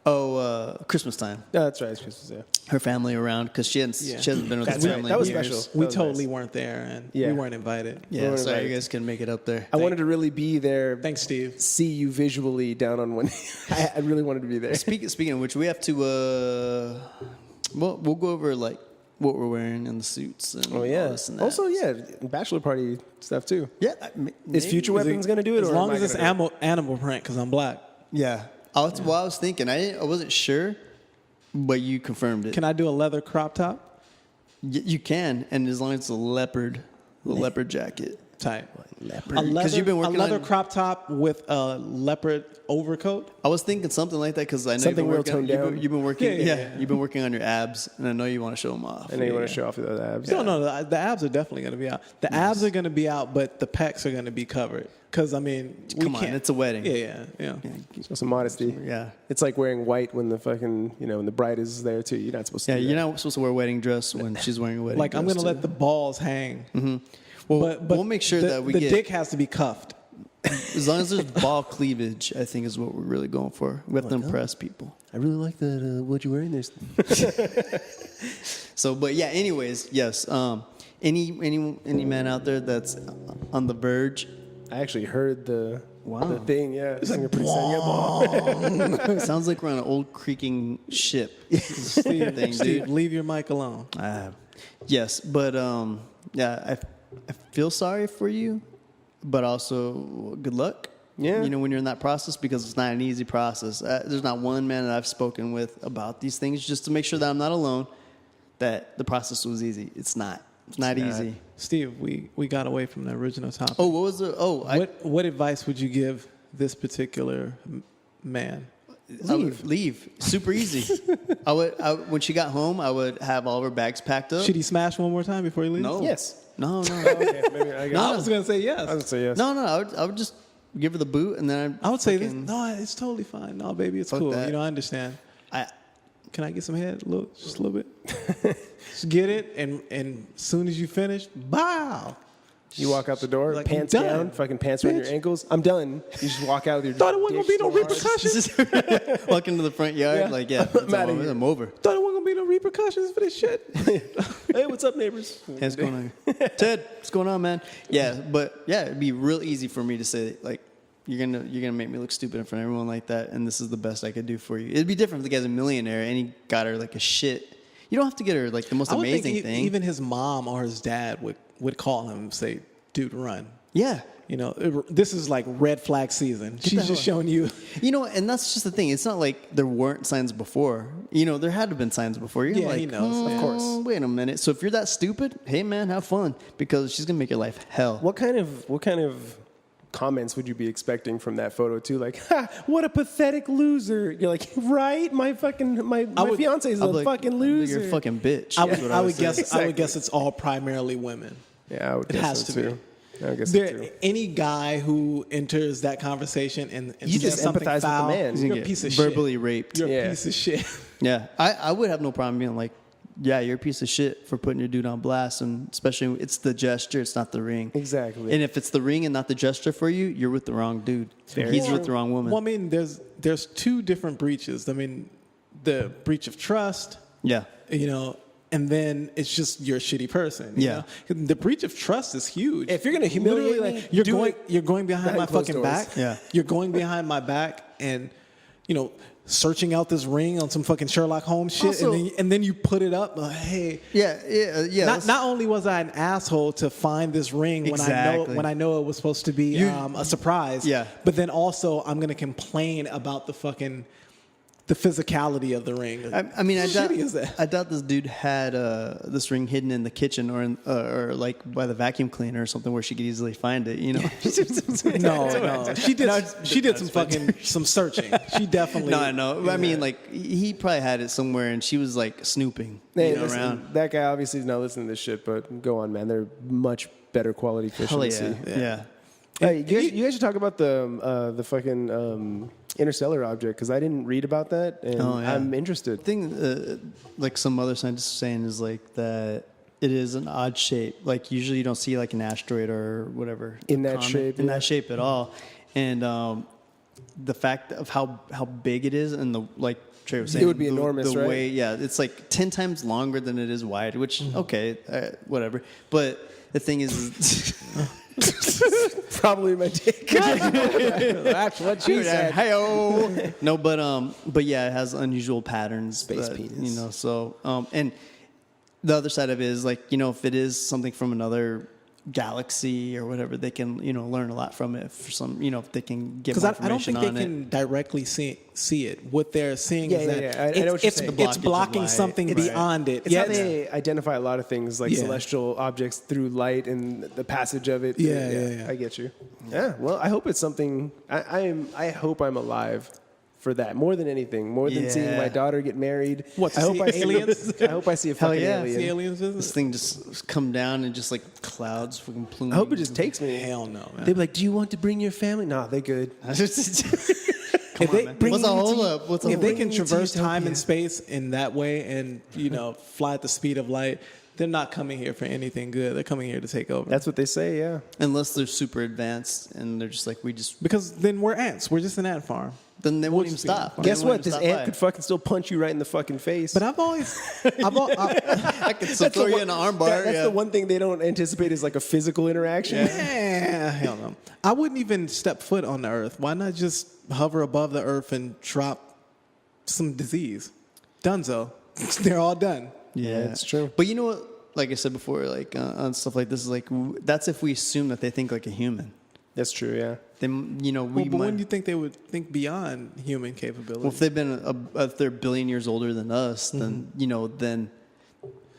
Oh, Christmas time. Oh, that's right. It's Christmas, Her family around because she hasn't been with her family. That was in years. special. We That was totally nice. weren't there, and Yeah. we weren't invited. Yeah, Right, sorry right. you guys couldn't make it up there. I wanted to really be there. Thanks, Steve. See you visually down on one. I really wanted to be there. Speaking of which, we have to. We'll go over like what we're wearing and the suits. And Oh yeah. all this and that. Also, bachelor party stuff too. Yeah. Is Future Weapons going to do it? As or long am as I it's gonna do it? animal print, because I'm black. Yeah. I was thinking. I wasn't sure, but you confirmed it. Can I do a leather crop top? You can, and as long as it's a leopard jacket. Tight. Leopard. A leather, you've been working a leather on. crop top with a leopard overcoat. I was thinking something like that because I know Something real you've been toned working. down. You've been working. Yeah. You've been working on your abs, and I know you want to show them off. I know you want to show off those abs. No, the abs are definitely going to be out. The abs are going to be out, but the pecs are going to be covered. Because, I mean, we Come on, can't. it's a wedding. Yeah. Show some modesty. Yeah. It's like wearing white when the fucking, when the bride is there too. You're not supposed to Yeah, do you're that. not supposed to wear a wedding dress when she's wearing a wedding Like, dress. I'm going to too. let the balls hang. Well, But we'll make sure that we the get dick has to be cuffed. as long as there's ball cleavage. I think is what we're really going for. We have to impress people. I really like that. What you're wearing there. So, but yeah. Anyways, yes. Any man out there that's on the verge? I actually heard the thing. Yeah, It's like, Sounds like we're on an old creaking ship. Thing, Steve, dude. leave your mic alone. Yes, but I feel sorry for you, but also good luck. Yeah. When you're in that process, because it's not an easy process. There's not one man that I've spoken with about these things just to make sure that I'm not alone, that the process was easy. It's not. It's not easy. Steve, we got away from the original topic. Oh, what was the? What advice would you give this particular man? Leave. Super easy. I would when she got home, I would have all of her bags packed up. Should he smash one more time before he leaves? No. Yes. No. Okay, maybe I I was gonna say yes. I would say yes. No. I would just give her the boot, and then I would say this. No, it's totally fine. No, baby, it's Fuck cool. that. I understand. Can I get some head? Just a little bit. Just get it, and as soon as you finish, bow. You walk out the door, Like, pants I'm done. down, fucking pants around your ankles. I'm done. You just walk out with your. Thought it wasn't dick gonna be no so hard. repercussions. walk into the front yard, Yeah. like, yeah, I'm outta here. I'm over. Thought it wasn't gonna be no repercussions for this shit. Hey, what's up, neighbors? Hey, what's going on? Ted, what's going on, man? Yeah, but yeah, it'd be real easy for me to say, like, you're gonna make me look stupid in front of everyone like that, and this is the best I could do for you. It'd be different if the guy's a millionaire and he got her like a shit. You don't have to get her like the most I would amazing think thing. even his mom or his dad would call him and say, "Dude, run." Yeah. This is like red flag season. She's just showing you. And that's just the thing. It's not like there weren't signs before. There had to have been signs before. You're Yeah, like, he knows, of course. Wait a minute. So if you're that stupid, hey man, have fun because she's gonna make your life hell. What kind of comments would you be expecting from that photo too? Like, ha, what a pathetic loser. You're like, right? My fiance is I'll a be like, fucking loser. You're a fucking bitch. I is would, what I would say. guess. I Exactly. would guess it's all primarily women. Yeah, I would It guess has so to be. too. I would guess so too. Any guy who enters that conversation and You just says something empathize with the foul, man. He's You're gonna a get piece of verbally shit. raped. You're Yeah. a piece of shit. Yeah, I would have no problem being like, yeah, you're a piece of shit for putting your dude on blast, and especially it's the gesture, it's not the ring. Exactly. And if it's the ring and not the gesture for you, you're with the wrong dude. Very He's true. with the wrong woman. Well, I mean, there's two different breaches. I mean, the breach of trust, Yeah. and then it's just you're a shitty person. Yeah. The breach of trust is huge. If you're gonna humiliate Literally, me, like, you're do going it you're going behind my closed fucking doors. back. Yeah. You're going behind my back and searching out this ring on some fucking Sherlock Holmes shit, Also- and then you put it up. Like, hey, Yeah. not only was I an asshole to find this ring Exactly. when I know it was supposed to be a surprise, Yeah. but then also I'm gonna complain about the fucking the physicality of the ring. I mean, How shitty is that? I doubt this dude had this ring hidden in the kitchen or like by the vacuum cleaner or something where she could easily find it. You know? No. She did some searching. She definitely. No, I know. I mean, like he probably had it somewhere, and she was like snooping Hey, around. listen, that guy obviously is not listening to this shit, but go on, man. They're much better quality fish Hell in yeah, the sea. yeah. Hey, you guys should talk about the fucking interstellar object, because I didn't read about that, and I'm interested. The thing, like some other scientists are saying, is like that it is an odd shape. Like usually you don't see like an asteroid or whatever In that comet shape, in yeah. that shape at all. And the fact of how big it is, and the like Trey was saying, It would be enormous, the right? way, yeah, it's like 10 times longer than it is wide. Which okay, whatever. But the thing is. Probably my dick. That's what she said. Hey-o. No, but yeah, it has unusual patterns. Space penis. You know, so and the other side of it is like, you know, if it is something from another galaxy or whatever, they can, you know, learn a lot from it. For some, you know, if they can get more Because I don't information think on they it. can directly see it. What they're seeing is that I know what you're it's saying. The blockage it's of blocking light. something Right. beyond it. It's how they identify a lot of things, like Yeah. celestial objects through light and the passage of it. Yeah. I get you. Yeah. Well, I hope it's something. I hope I'm alive for that more than anything. More than seeing Yeah. my daughter get married. What, to I hope see I see aliens? I hope I see a Hell fucking yeah. alien. See aliens This visit? thing just come down and just like clouds, fucking plumes. I hope it just takes me. Hell no, man. They'd be like, "Do you want to bring your family?" Nah, they're good. If they bring What's the you to- hold up? What's the if hold they up? can Bring you to traverse time utopia. and space in that way and, you know, fly at the speed of light, they're not coming here for anything good. They're coming here to take over. That's what they say. Yeah. Unless they're super advanced and they're just like, Because then we're ants. We're just an ant farm. then they won't even just be stop. fine. They Guess won't what? even This stop ant by. could fucking still punch you right in the fucking face. But I've always, I could still throw you in an arm bar. That's yeah. the one thing they don't anticipate is like a physical interaction. yeah, hell no. I wouldn't even step foot on the earth. Why not just hover above the earth and drop some disease? Donezo. They're all done. Yeah, it's true. But you know what? Like I said before, like on stuff like this, is like that's if we assume that they think like a human. That's true. Yeah. Then you know we But might. when do you think they would think beyond human capability? Well, if they've been if they're a billion years older than us, then you know then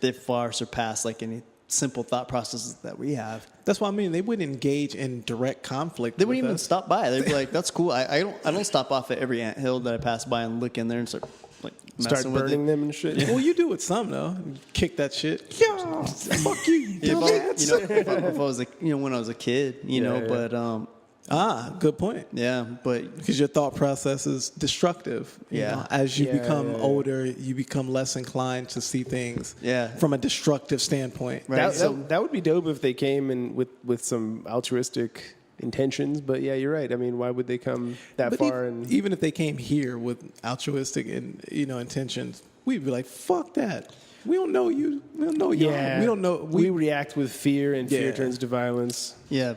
they far surpass like any simple thought processes that we have. That's what I mean. They wouldn't engage in direct conflict. They wouldn't with even us. stop by. They'd be like, "That's cool." I don't stop off at every anthill that I pass by and look in there and start like Start messing with burning it. them and shit. Well, you do with some though. Kick that shit. Yeah, fuck you. Yeah, if I was like, you know, when I was a kid, you know, yeah. but Good point. yeah, but Because your thought process is destructive. You Yeah. know, as you Yeah, become yeah. older, you become less inclined to see things from a destructive standpoint. Right. That would be dope if they came in with some altruistic intentions. But yeah, you're right. I mean, why would they come that But far? And even if they came here with altruistic and intentions, we'd be like, "Fuck that! We don't know you. We don't know you. yeah, We don't know. We react with fear, and fear Yeah. turns to violence. yeah.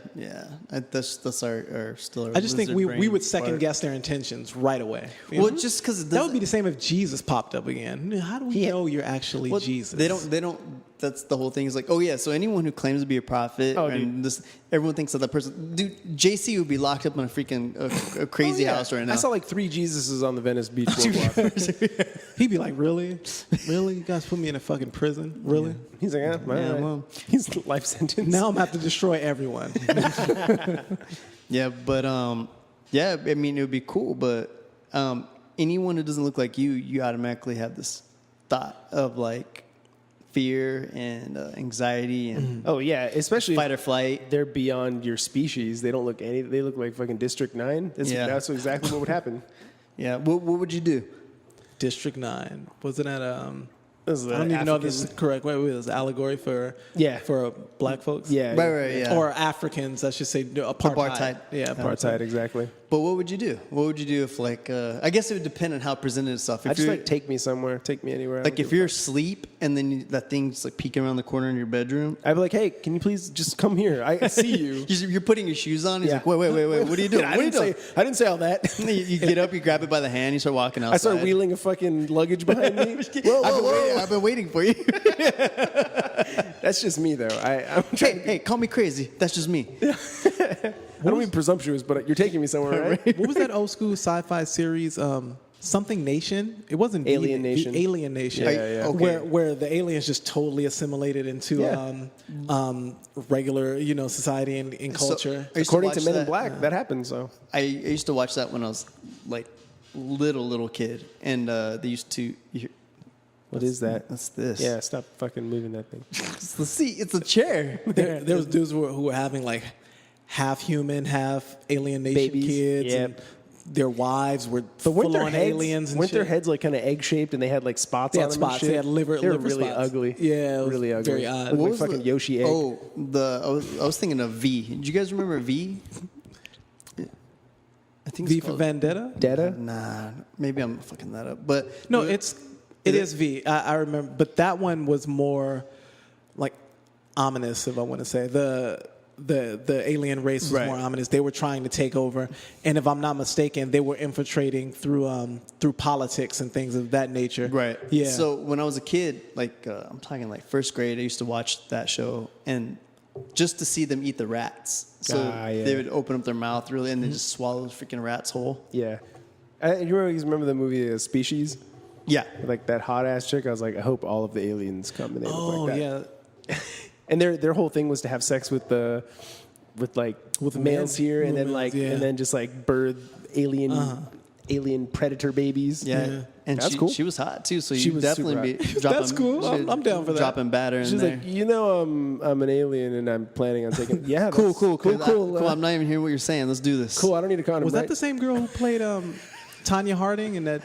That's our still. Our I just think lizard we brain would second part. guess their intentions right away. You Well, know? just because that would be the same if Jesus popped up again. How do we know you're actually Jesus? They don't. That's the whole thing. Is like, oh yeah. So anyone who claims to be a prophet, and this, everyone thinks that person, dude, JC would be locked up in a freaking a crazy house right now. I saw like 3 Jesuses on the Venice Beach boardwalk. He'd be like, really? Really? You guys put me in a fucking prison? Really? He's like, all right. well. He's life sentence. Now I'm going to have to destroy everyone. Yeah, but yeah. I mean, it would be cool, but anyone who doesn't look like you automatically have this thought of like fear and anxiety and Oh yeah, especially fight or flight. they're beyond your species. They don't look any. They look like fucking District 9. That's exactly what would happen. Yeah. What would you do? District 9. Wasn't that This is I don't even know if this is correct. Wait, was it allegory for black folks? Yeah, Right. Yeah. Or Africans, I should say, apartheid. Apartheid. Yeah, apartheid. Exactly. But what would you do? What would you do if like I guess it would depend on how it presented itself. If I just you're like take me somewhere, take me anywhere. like if you're asleep and then that thing's like peeking around the corner in your bedroom. I'd be like, hey, can you please just come here? I see you. You're putting your shoes on. He's Yeah. like, wait. What are you doing? I What are you didn't doing? say. I didn't say all that. You get up, you grab it by the hand, you start walking outside. I start wheeling a fucking luggage behind me. I've been waiting for you. That's just me, though. I'm trying. hey, call me crazy. That's just me. I don't mean presumptuous, but you're taking me somewhere, right? What was that old school sci-fi series? something nation. It wasn't Alien Nation. Alien Nation. Yeah. Okay. Where the aliens just totally assimilated into regular, society and culture. I used According to watch Men in that. Black, that happened. So I used to watch that when I was like little kid, and they used to. what is that? What's this? Yeah, stop fucking moving that thing. It's the seat. It's a chair. There was dudes who were having like half human, half alien nation Babies. kids, Yep. and their wives were But weren't full their on heads, aliens. And weren't shit. their heads like kind of egg shaped and they had like spots They on had them? and spots. shit? They had liver. They were liver really spots. ugly. Yeah, it was really ugly. very odd. Looked What like was fucking the- Yoshi egg. Oh, I was thinking of V. Did you guys remember V? I think V it's for called Vendetta. Data? Nah, maybe I'm fucking that up. But No, it is V. I remember, but that one was more like ominous, if I want to say. The alien race was Right. more ominous. They were trying to take over, and if I'm not mistaken, they were infiltrating through politics and things of that nature. right. Yeah. So when I was a kid, like I'm talking like first grade, I used to watch that show, and just to see them eat the rats. So Yeah. they would open up their mouth really, and then just swallow the freaking rat's whole. Yeah. You remember the movie Species? Yeah. Like that hot ass chick. I was like, I hope all of the aliens come and they look Oh like that. yeah. And their whole thing was to have sex with the males males. here, and With then males, yeah. and then just like birth alien predator babies. Yeah. And That's she, cool. she was hot too, so She you was definitely super be hot. dropping. That's cool. I'm down for that. Dropping batter in She's there. like, I'm an alien, and I'm planning on taking. Yeah, cool. cool. I'm not even hearing what you're saying. Let's do this. Cool. I don't need a condom. Was that right? the same girl who played Tanya Harding in that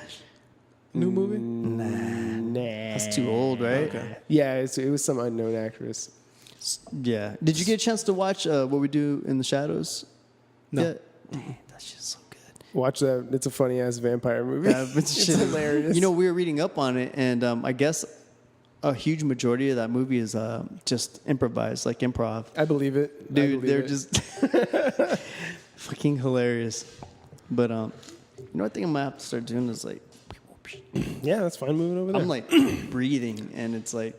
new movie? Nah. That's too old, right? Okay. Yeah, it was some unknown actress. Yeah. Did you get a chance to watch What We Do in the Shadows? No. Yeah. Dang, that's just so good. Watch that. It's a funny ass vampire movie. Yeah, but it's shit, hilarious. You know, we were reading up on it, and I guess a huge majority of that movie is just improvised, like improv. I believe it, Dude, they're it. just fucking hilarious. But you know, I think I'm gonna have to start doing is like Yeah, that's fine. Moving over there. I'm like breathing, and it's like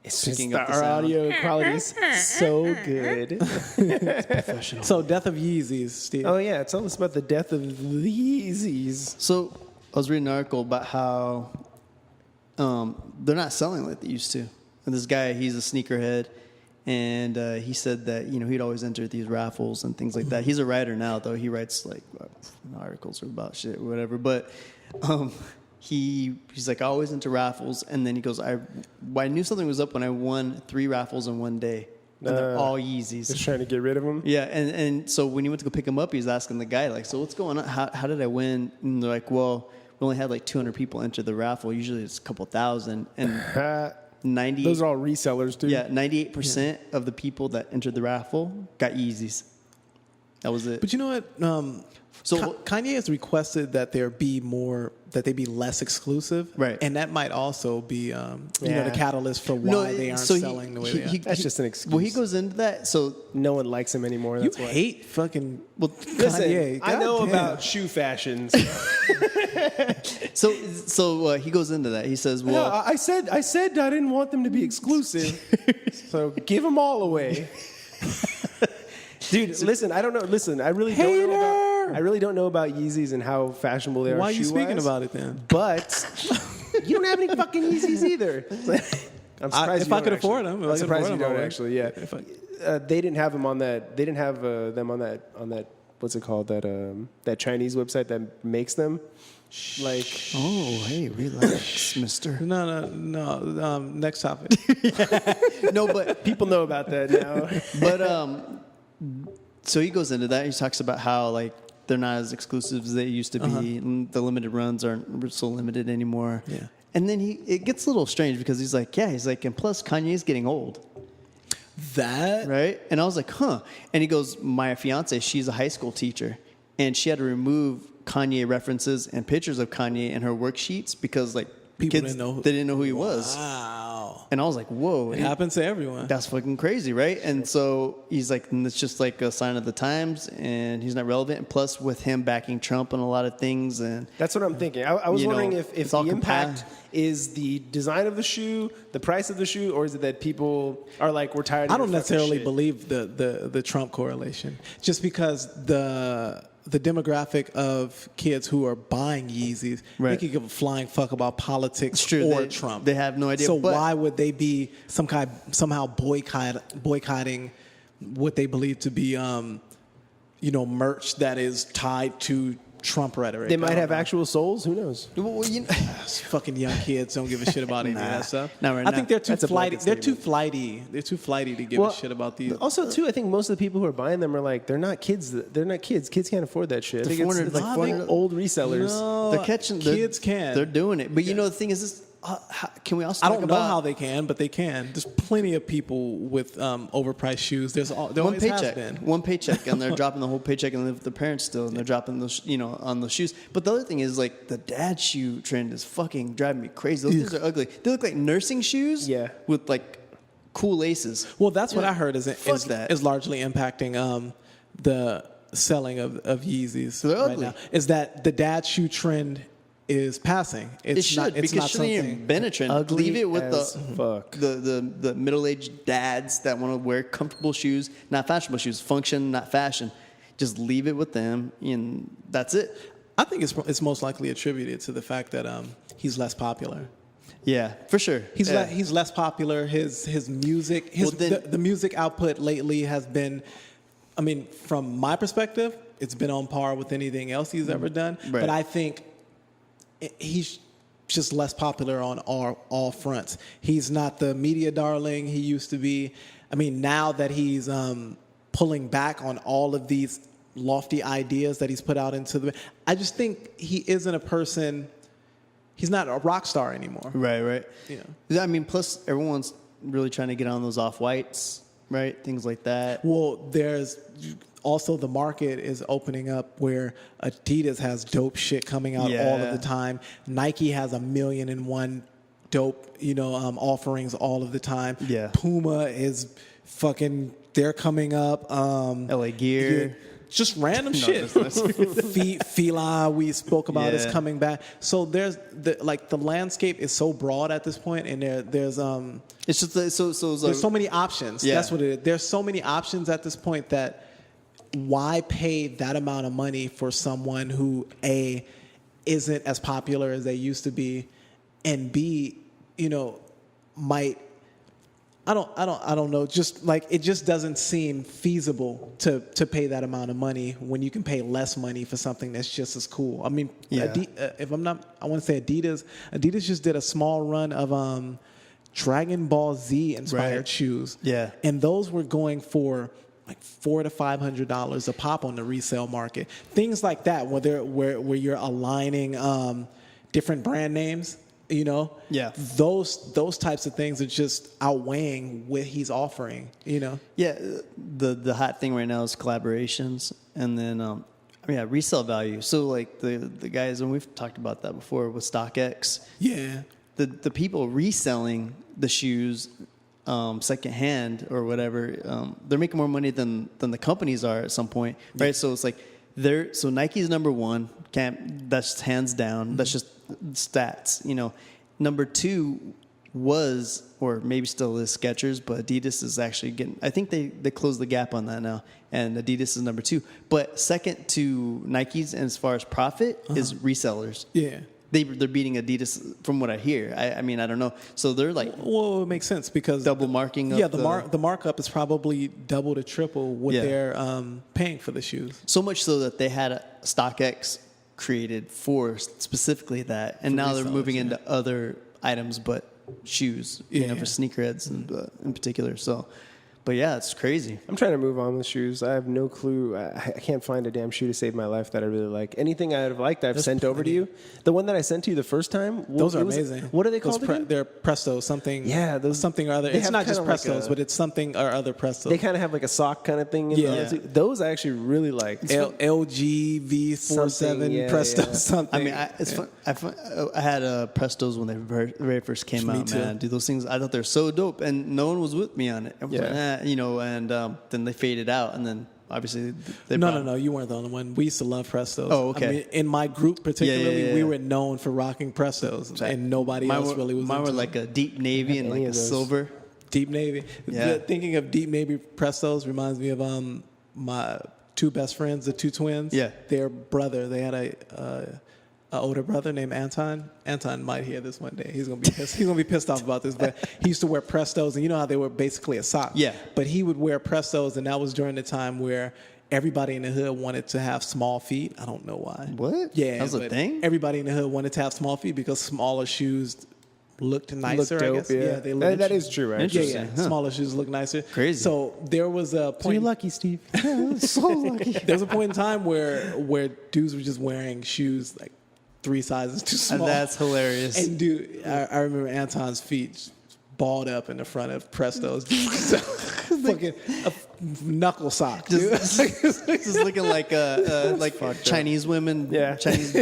it's just picking up the our sound. audio quality is so good. So Death of Yeezys, Steve. Oh yeah, tell us about the death of the Yeezys. So I was reading an article about how they're not selling like they used to. And this guy, he's a sneakerhead, and he said that he'd always enter these raffles and things like that. He's a writer now, though. He writes like articles about shit or whatever. But he's like, I always enter raffles, and then he goes, I knew something was up when I won 3 raffles in one day, and they're all Yeezys. Just trying to get rid of them. Yeah, and so when he went to go pick him up, he was asking the guy, like, so what's going on? How did I win? And they're like, well, we only had like 200 people enter the raffle. Usually it's a couple thousand. And 90. Those are all resellers too. Yeah, 98% of the people that entered the raffle got Yeezys. That was it. But you know what? So Kanye has requested that there be more, that they be less exclusive, Right. And that might also be, the Yeah. catalyst for why they aren't selling the way they are. That's just an excuse. Well, he goes into that. So No one likes him anymore. You That's why. hate fucking Listen, Kanye. I know Goddamn. about shoe fashions. so he goes into that. He says, No, well, I said I didn't want them to be exclusive. So give them all away. Dude, listen, I don't know. Listen, I really don't know about Yeezys and how fashionable they are. Why are you speaking shoe-wise, about it then? But you don't have any fucking Yeezys either. I'm surprised if I could afford them, if I I'm could surprised afford you them, I don't would. actually. Yeah, they didn't have them on that. They didn't have them on that. What's it called? That Chinese website that makes them. Like, oh, hey, relax, mister. No. Next topic. No, but people know about that now. But so he goes into that. He talks about how like they're not as exclusive as they used to be. The limited runs aren't so limited anymore. Yeah. And then it gets a little strange because he's like, and plus Kanye's getting old, That right? And I was like, huh. And he goes, my fiance, she's a high school teacher, and she had to remove Kanye references and pictures of Kanye in her worksheets because like People kids didn't didn't know who he was. Wow. And I was like, whoa. It happens to everyone. That's fucking crazy, right? And so he's like, and it's just like a sign of the times, and he's not relevant. And plus, with him backing Trump on a lot of things, and That's what I'm thinking. I was wondering if it's the all impact is the design of the shoe, the price of the shoe, or is it that people are like, we're tired of I don't your fucking necessarily shit? believe the Trump correlation, just because the the demographic of kids who are buying Yeezys, Right. they could give a flying fuck about politics It's true. or They- Trump. they have no idea, So but- why would they be somehow boycotting what they believe to be, merch that is tied to Trump rhetoric? They I might don't have know. actual souls. Who knows? Well, you know, Fucking young kids don't give a shit about any of that stuff. not right I think now. they're too That's a flighty. blanket They're too statement. flighty. They're too flighty to give a shit about these. Also, too, I think most of the people who are buying them are like, they're not kids. They're not kids. Kids can't afford that shit. I think it's 400 like nah, fucking they- old resellers. No, they're catching. kids can. They're doing it. But you know, the thing is, this. Can we also? I talk don't know about how they can, but they can. There's plenty of people with overpriced shoes. There one always has paycheck, been. one paycheck, and they're dropping the whole paycheck and live with their parents still, and they're dropping those, on those shoes. But the other thing is, like, the dad shoe trend is fucking driving me crazy. Those things are ugly. They look like nursing shoes, Yeah. with like cool laces. Well, that's what Yeah. I heard Fuck is that. largely impacting the selling of Yeezys They're right ugly. now. Is that the dad shoe trend is passing? It should, because it shouldn't even been a trend. Ugly Leave it with as the fuck. the middle-aged dads that want to wear comfortable shoes, not fashionable shoes, function, not fashion. Just leave it with them, and that's it. I think it's most likely attributed to the fact that he's less popular. Yeah, for sure. He's Yeah. he's less popular. His music, Well, then- the music output lately has been, I mean, from my perspective, it's been on par with anything else he's ever done. Right. But I think he's just less popular on all fronts. He's not the media darling he used to be. I mean, now that he's pulling back on all of these lofty ideas that he's put out into the, I just think he isn't a person. He's not a rock star anymore. Right. Yeah. I mean, plus everyone's really trying to get on those off-whites, right? Things like that. Well, there's also the market is opening up where Adidas has dope shit coming out all Yeah. of the time. Nike has 1,000,001 dope, offerings all of the time. Yeah. Puma is fucking, they're coming up. LA Gear. Just random shit. Fila, we spoke about, is Yeah. coming back. So there's the landscape is so broad at this point, and there's It's just there's so many options. Yeah. That's what it is. There's so many options at this point that why pay that amount of money for someone who A, isn't as popular as they used to be, and B, might, I don't know, just like it just doesn't seem feasible to pay that amount of money when you can pay less money for something that's just as cool. I mean, Yeah. if I'm not, I want to say Adidas just did a small run of Dragon Ball Z inspired Right. shoes. Yeah. And those were going for like $400 to $500 a pop on the resale market. Things like that, where you're aligning different brand names, Yeah. Those types of things are just outweighing what he's offering, Yeah, the hot thing right now is collaborations, and then resale value. So like the guys, and we've talked about that before with StockX. Yeah. The people reselling the shoes secondhand or whatever, they're making more money than the companies are at some point, right? Yeah. So it's like so Nike's number one, that's hands down. Mm-hmm. That's just stats, Number two was, or maybe still is, Skechers, but Adidas is actually getting, I think they closed the gap on that now, and Adidas is number two. But second to Nike's, and as far as profit, is resellers. Yeah. They're beating Adidas from what I hear. I mean, I don't know. So they're like, well, it makes sense because double marking up. Yeah, the markup is probably double to triple what they're paying for the shoes. So much so that they had a StockX created for specifically that, and now they're moving into other items, but shoes, for sneakerheads in particular. So, but yeah, it's crazy. I'm trying to move on with shoes. I have no clue. I can't find a damn shoe to save my life that I really like. Anything I'd have liked, I've sent over to you. The one that I sent to you the first time, those are amazing. What are they called again? They're Prestos, something. Yeah, something or other. It's not just Prestos, but it's something or other Prestos. They kind of have like a sock kind of thing. Those I actually really like. LG V47 Presto something. I mean, I had Prestos when they very first came out. too. Man, dude, those things, I thought they're so dope, and no one was with me on it. I was like, and then they faded out, and then obviously they No, you weren't the only one. We used to love Prestos. Oh, okay. I mean, in my group particularly, Yeah. we were known for rocking Prestos, and nobody else really was. Mine were into like a deep navy and like a silver. Deep Navy. Yeah. Thinking of Deep Navy Prestos reminds me of my two best friends, the two twins. Yeah. Their brother, they had a older brother named Anton. Anton might hear this one day. He's gonna be pissed. He's gonna be pissed off about this. But he used to wear Prestos, and you know how they were basically a sock. Yeah. But he would wear Prestos, and that was during the time where everybody in the hood wanted to have small feet. I don't know why. What? Yeah, That was a but thing? Everybody in the hood wanted to have small feet because smaller shoes looked nicer. Look dope, I guess. yeah. They look That is true, actually. Yeah, Interesting, yeah. huh. Smaller shoes look nicer. Crazy. So there was a point. You're lucky, Steve. So lucky. There was a point in time where dudes were just wearing shoes like 3 sizes too small. That's hilarious. And dude, I remember Anton's feet balled up in the front of Prestos. Fucking a knuckle sock, dude. Just looking like Chinese women, Yeah. Chinese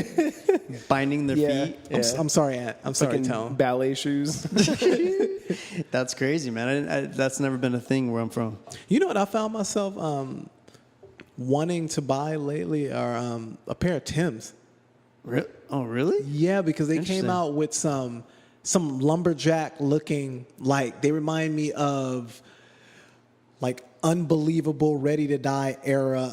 binding their Yeah. feet. I'm sorry, Aunt. I'm sorry, Fucking Tone. ballet shoes. That's crazy, man. That's never been a thing where I'm from. You know what I found myself wanting to buy lately are a pair of Timbs. Oh, really? Yeah, because they Interesting. came out with some lumberjack looking, like they remind me of like unbelievable Ready to Die era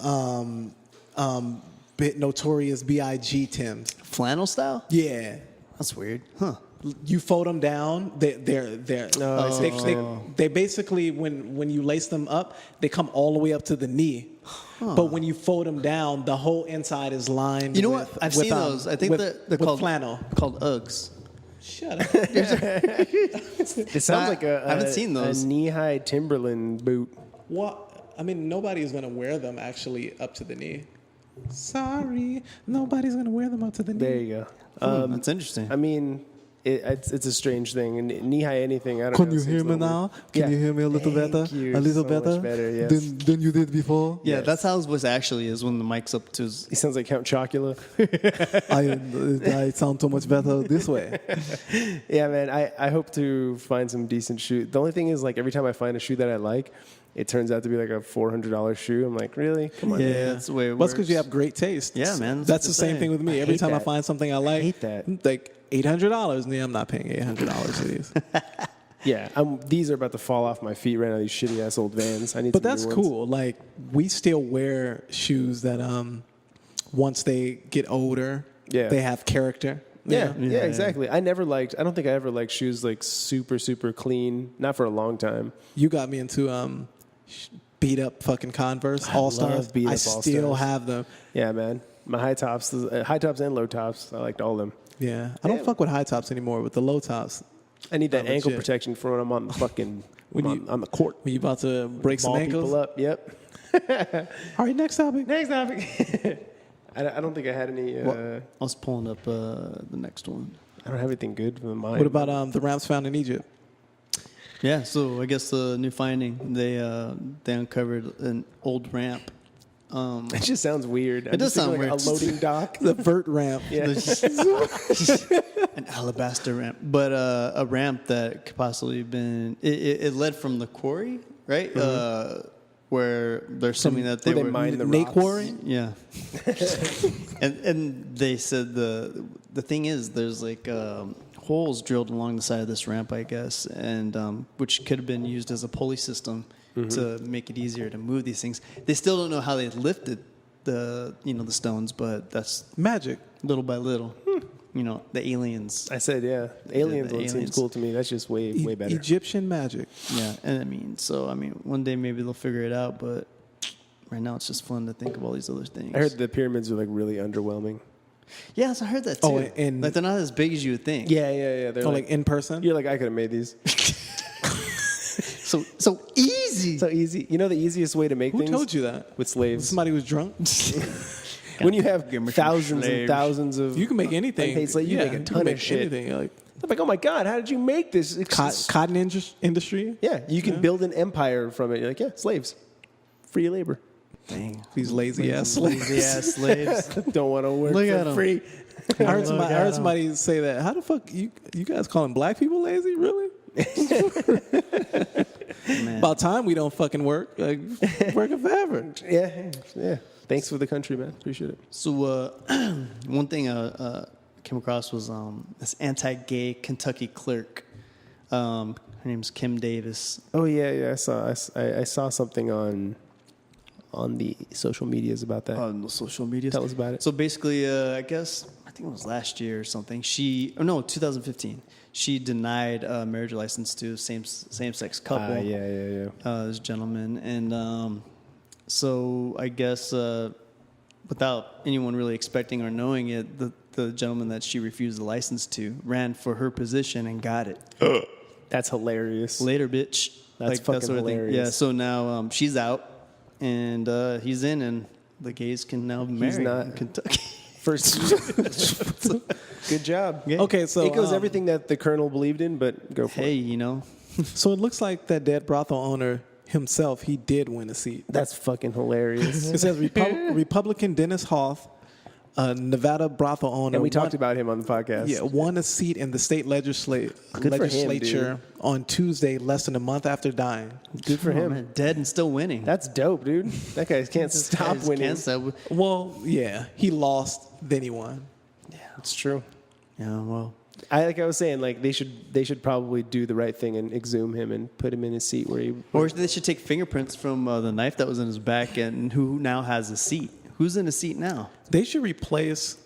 bit Notorious B.I.G. Timbs. Flannel style? Yeah. That's weird. Huh. You fold them down. They're they basically when you lace them up, they come all the way up to the knee. But when you fold them down, the whole inside is lined. You know with, what? I've with, seen those. I think they're with called flannel. Called Uggs. Shut up. It sounds like I haven't seen those. a knee-high Timberland boot. Well, I mean, nobody's gonna wear them actually up to the knee. Sorry, nobody's gonna wear them up to the knee. There you go. That's interesting. I mean, it's a strange thing. And knee-high anything, I don't know. Can you seems hear a me little now? weird. Can Yeah. you hear me a little Thank better? you A little so better? much better, yes. Than you did before? Yeah, Yes. that's how his voice actually is when the mic's up to his. He sounds like Count Chocula. I sound so much better this way. Yeah, man. I hope to find some decent shoe. The only thing is, like, every time I find a shoe that I like, it turns out to be like a $400 shoe. I'm like, really? Come on. Yeah, man. that's the way it That's works. because you have great taste. Yeah, man. That's the same thing with me. Every hate time I that. find something I like, hate that. like $800. And I'm not paying $800 for these. Yeah, these are about to fall off my feet right now. These shitty ass old Vans. I need. But some that's new ones. cool. Like we still wear shoes that once they get older, Yeah. they have character. Yeah, You know? yeah, exactly. I don't think I ever liked shoes like super, super clean. Not for a long time. You got me into beat up fucking Converse All Stars. love beat up I All still Stars. have them. Yeah, man. My high tops and low tops. I liked all of them. Yeah, I don't Yeah. fuck with high tops anymore. With the low tops, I need that Oh, ankle legit. protection for when I'm on the fucking When on the court. when you about to break some Ball ankles. people up. Yep. All right, next topic. Next topic. I don't think I had any. I was pulling up the next one. I don't have anything good for mine. What about the ramps found in Egypt? Yeah, so I guess the new finding they uncovered an old ramp. It just sounds weird. It does sound like weird. a loading dock. The vert ramp. Yeah. An alabaster ramp, but a ramp that could possibly have been. It led from the quarry, right? Where they're assuming that they where they were mined the Nate rocks. Quarry? Yeah, and they said the thing is there's like holes drilled along the side of this ramp, I guess, and which could have been used as a pulley system to make it easier to move these things. They still don't know how they lifted the stones, but that's Magic. little by little. The aliens. I said, yeah. Aliens The one seems aliens. cool to me. That's just way better. Egyptian magic. Yeah, and I mean, one day maybe they'll figure it out, but right now it's just fun to think of all these other things. I heard the pyramids are like really underwhelming. Yeah, so I heard that too. Oh, and- like they're not as big as you would think. Yeah. They're Oh, like in person? you're like, I could have made these. So easy. So easy. You know the easiest way to make Who things? told you that? With slaves. Somebody was drunk? When you have Give me some thousands and slaves. thousands of You can make anything. unpaid slaves, you make a ton can of shit. Anything. Like I'm like, oh my God, how did you make this? cotton industry. Yeah, you can build an empire from it. You're like, yeah, slaves. Free labor. Dang. These lazy ass slaves. Lazy ass slaves. Don't want to work Look for at 'em. free. I heard somebody say that. How the fuck you guys calling black people lazy? Really? Man. About time we don't fucking work. Like working forever. Yeah. Thanks for the country, man. Appreciate it. So one thing I came across was this anti-gay Kentucky clerk. Her name's Kim Davis. Oh yeah. I saw something on on the social medias about that? On the social media. Tell us about it. So basically, I think it was last year or something. 2015. She denied marriage license to same sex couple. This gentleman, and so I guess without anyone really expecting or knowing it, the gentleman that she refused the license to ran for her position and got it. That's hilarious. Later, bitch. That's fucking sort of thing. hilarious. Yeah. So now she's out, and he's in, and the gays can now marry not. in Kentucky. First, good job. Yeah. Okay, so it goes everything that the colonel believed in, but go for Hey, it. you know, So it looks like that dead brothel owner himself, he did win a seat. That's fucking hilarious. It says Republican Dennis Hoff, a Nevada brothel owner. And we talked about him on the podcast. Yeah, won a seat in the state legislature dude. on Tuesday, less than a month after dying. Good for him. man, dead and still winning. That's dope, dude. That guy can't stop Guys winning. can't stop. Well, yeah, he lost, then he won. It's true. Yeah, well, I was saying, like they should probably do the right thing and exhume him and put him in his seat where he. or they should take fingerprints from the knife that was in his back, and who now has a seat. Who's in a seat now? They should replace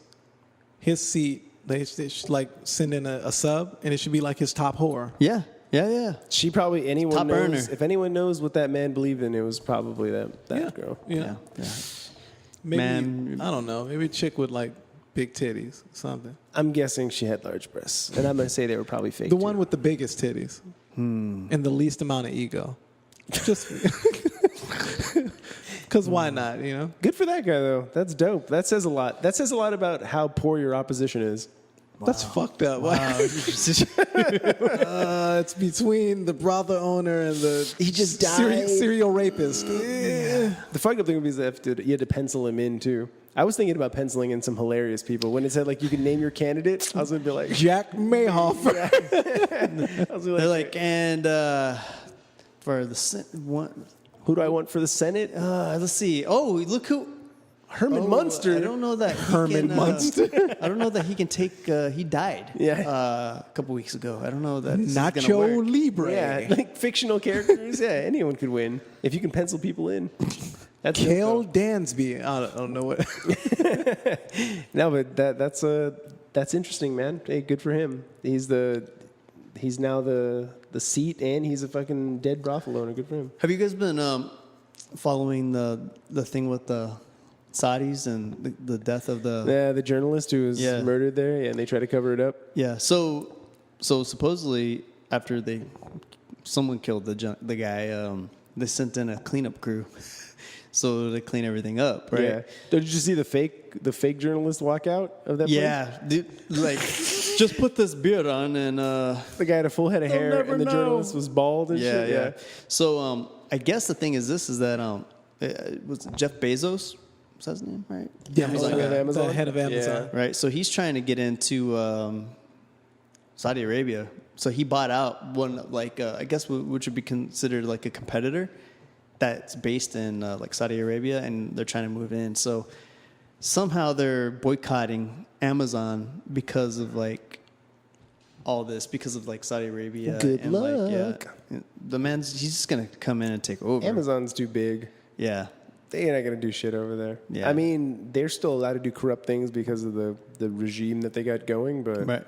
his seat. They should like send in a sub, and it should be like his top whore. Yeah. Yeah. She probably anyone Top knows. earner. If anyone knows what that man believed in, it was probably that Yeah. girl. Yeah. Yeah. Maybe, Man. I don't know. Maybe a chick with like big titties, or something. I'm guessing she had large breasts, and I'm gonna say they were probably fake. The too. one with the biggest titties and the least amount of ego. Just because why not? You know. Good for that guy though. That's dope. That says a lot. That says a lot about how poor your opposition is. That's fucked up. Wow. It's between the brothel owner and the He just died. serial rapist. The fucked up thing would be that you had to pencil him in too. I was thinking about penciling in some hilarious people. When it said like you can name your candidate, I was gonna be like, Jack Mayhoff. I was gonna be They're like, and for the one, who do I want for the Senate? let's see. Oh, look who. Herman Munster. I don't know that he Herman can, Munster. I don't know that he can take. He died. Yeah. A couple weeks ago. I don't know that. This is gonna work. Nacho Libre. Yeah, like fictional characters. Yeah, anyone could win if you can pencil people in. That's Cale dope, Dansby. I don't know what. though. No, but that's interesting, man. Hey, good for him. He's now the seat, and he's a fucking dead brothel owner. Good for him. Have you guys been following the thing with the Saudis and the death of the? Yeah, the journalist who was Yeah. murdered there, and they try to cover it up. Yeah. So supposedly after someone killed the guy, they sent in a cleanup crew, so to clean everything up, right? Yeah. Did you see the fake journalist walk out of that place? Yeah, dude, like just put this beard on and The guy had a full head of They'll hair, never and the know. journalist was bald and shit. yeah. So I guess the thing is that was it Jeff Bezos? Was that his name, right? Yeah, Amazon guy. the head of Amazon. Right. So he's trying to get into Saudi Arabia. So he bought out one, like I guess which would be considered like a competitor that's based in like Saudi Arabia, and they're trying to move in. So somehow they're boycotting Amazon because of like all this, because of like Saudi Arabia. Good and luck. Like, the man's he's just gonna come in and take over. Amazon's too big. Yeah. They're not gonna do shit over there. Yeah. I mean, they're still allowed to do corrupt things because of the regime that they got going, but Right.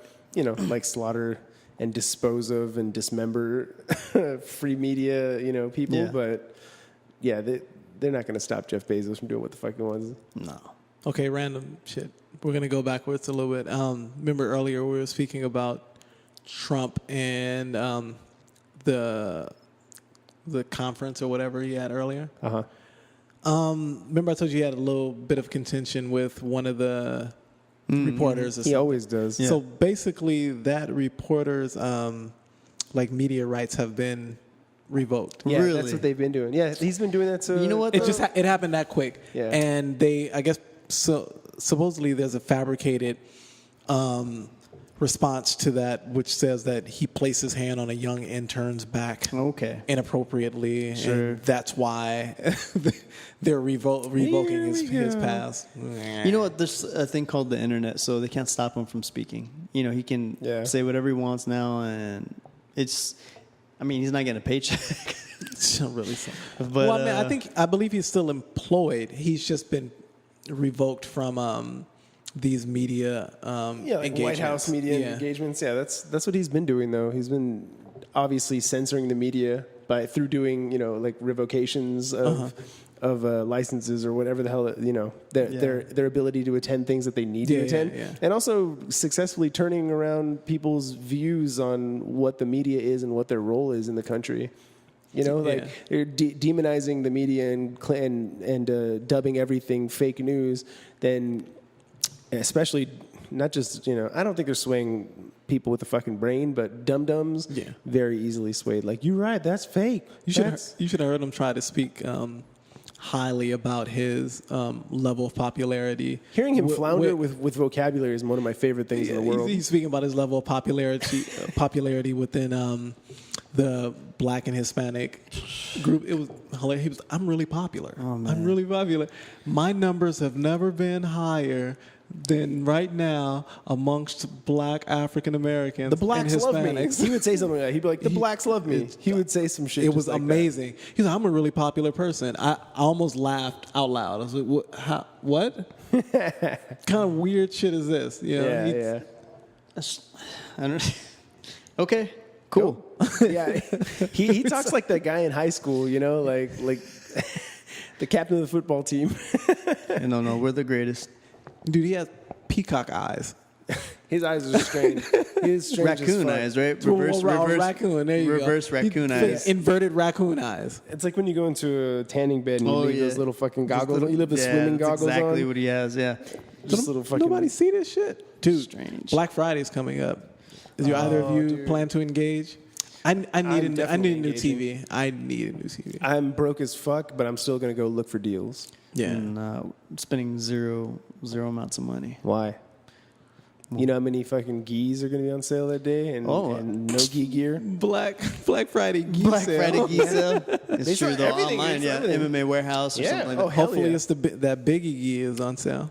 like slaughter and dispose of and dismember free media, people. Yeah. But yeah, they're not gonna stop Jeff Bezos from doing what the fuck he wants. No. Okay, random shit. We're going to go backwards a little bit. Remember earlier we were speaking about Trump and the conference or whatever he had earlier? Remember I told you he had a little bit of contention with one of the reporters. Or He something? always does. So basically that reporter's media rights have been revoked. Yeah, Really? that's what they've been doing. Yeah, he's been doing that. So You know what? It just it happened that quick. Yeah. And they, I guess, supposedly there's a fabricated response to that, which says that he placed his hand on a young intern's back Okay. inappropriately, Sure. and that's why they're revoking his pass. You know what? There's a thing called the internet, so they can't stop him from speaking. He can Yeah. say whatever he wants now, and I mean, he's not getting a paycheck. Really so. But, Well, I mean, I believe he's still employed. He's just been revoked from these media like White House media engagements. Yeah, that's what he's been doing though. He's been obviously censoring the media through doing like revocations of licenses or whatever the hell their ability to attend things that they need to attend, and also successfully turning around people's views on what the media is and what their role is in the country. They're demonizing the media and dubbing everything fake news. Then, especially not just I don't think they're swaying people with a fucking brain, but dum-dums very easily swayed. Like, you're right, that's fake. You should have heard him try to speak highly about his level of popularity. Hearing him flounder with vocabulary is one of my favorite things in the world. He's speaking about his level of popularity within the Black and Hispanic group. It was hilarious. He was, I'm really popular. Oh, man. I'm really popular. My numbers have never been higher than right now amongst Black African Americans. The blacks and love me. Hispanics. He would say something like that. He'd be like, the blacks love me. He would say some shit. It was like amazing. He's like, I'm a really popular person. I almost laughed out loud. I was like, what? Kind of weird shit is this? Yeah. I don't. Okay. Cool. Yeah, he talks like that guy in high school, like the captain of the football team. No, we're the greatest. Dude, he has peacock eyes. His eyes are strange. He is strange Raccoon eyes, right? Reverse raccoon. There you reverse go. raccoon eyes. Inverted raccoon eyes. It's like when you go into a tanning bed and you leave those little fucking goggles. You leave the swimming that's goggles exactly on. what he has. Yeah. Just little fucking. Nobody see this shit, dude. Strange. Black Friday's coming up. Is either of you plan to engage? I need a new TV. I need a new TV. I'm broke as fuck, but I'm still gonna go look for deals. Yeah. And spending zero amounts of money. Why? You know how many fucking geese are going to be on sale that day, and no gi gear. Black Friday geese Black sale. Friday geese sale. It's They true sell though. everything. Online, It's everything. MMA warehouse or something like that. hell Hopefully, yeah. it's that Biggie gi is on sale.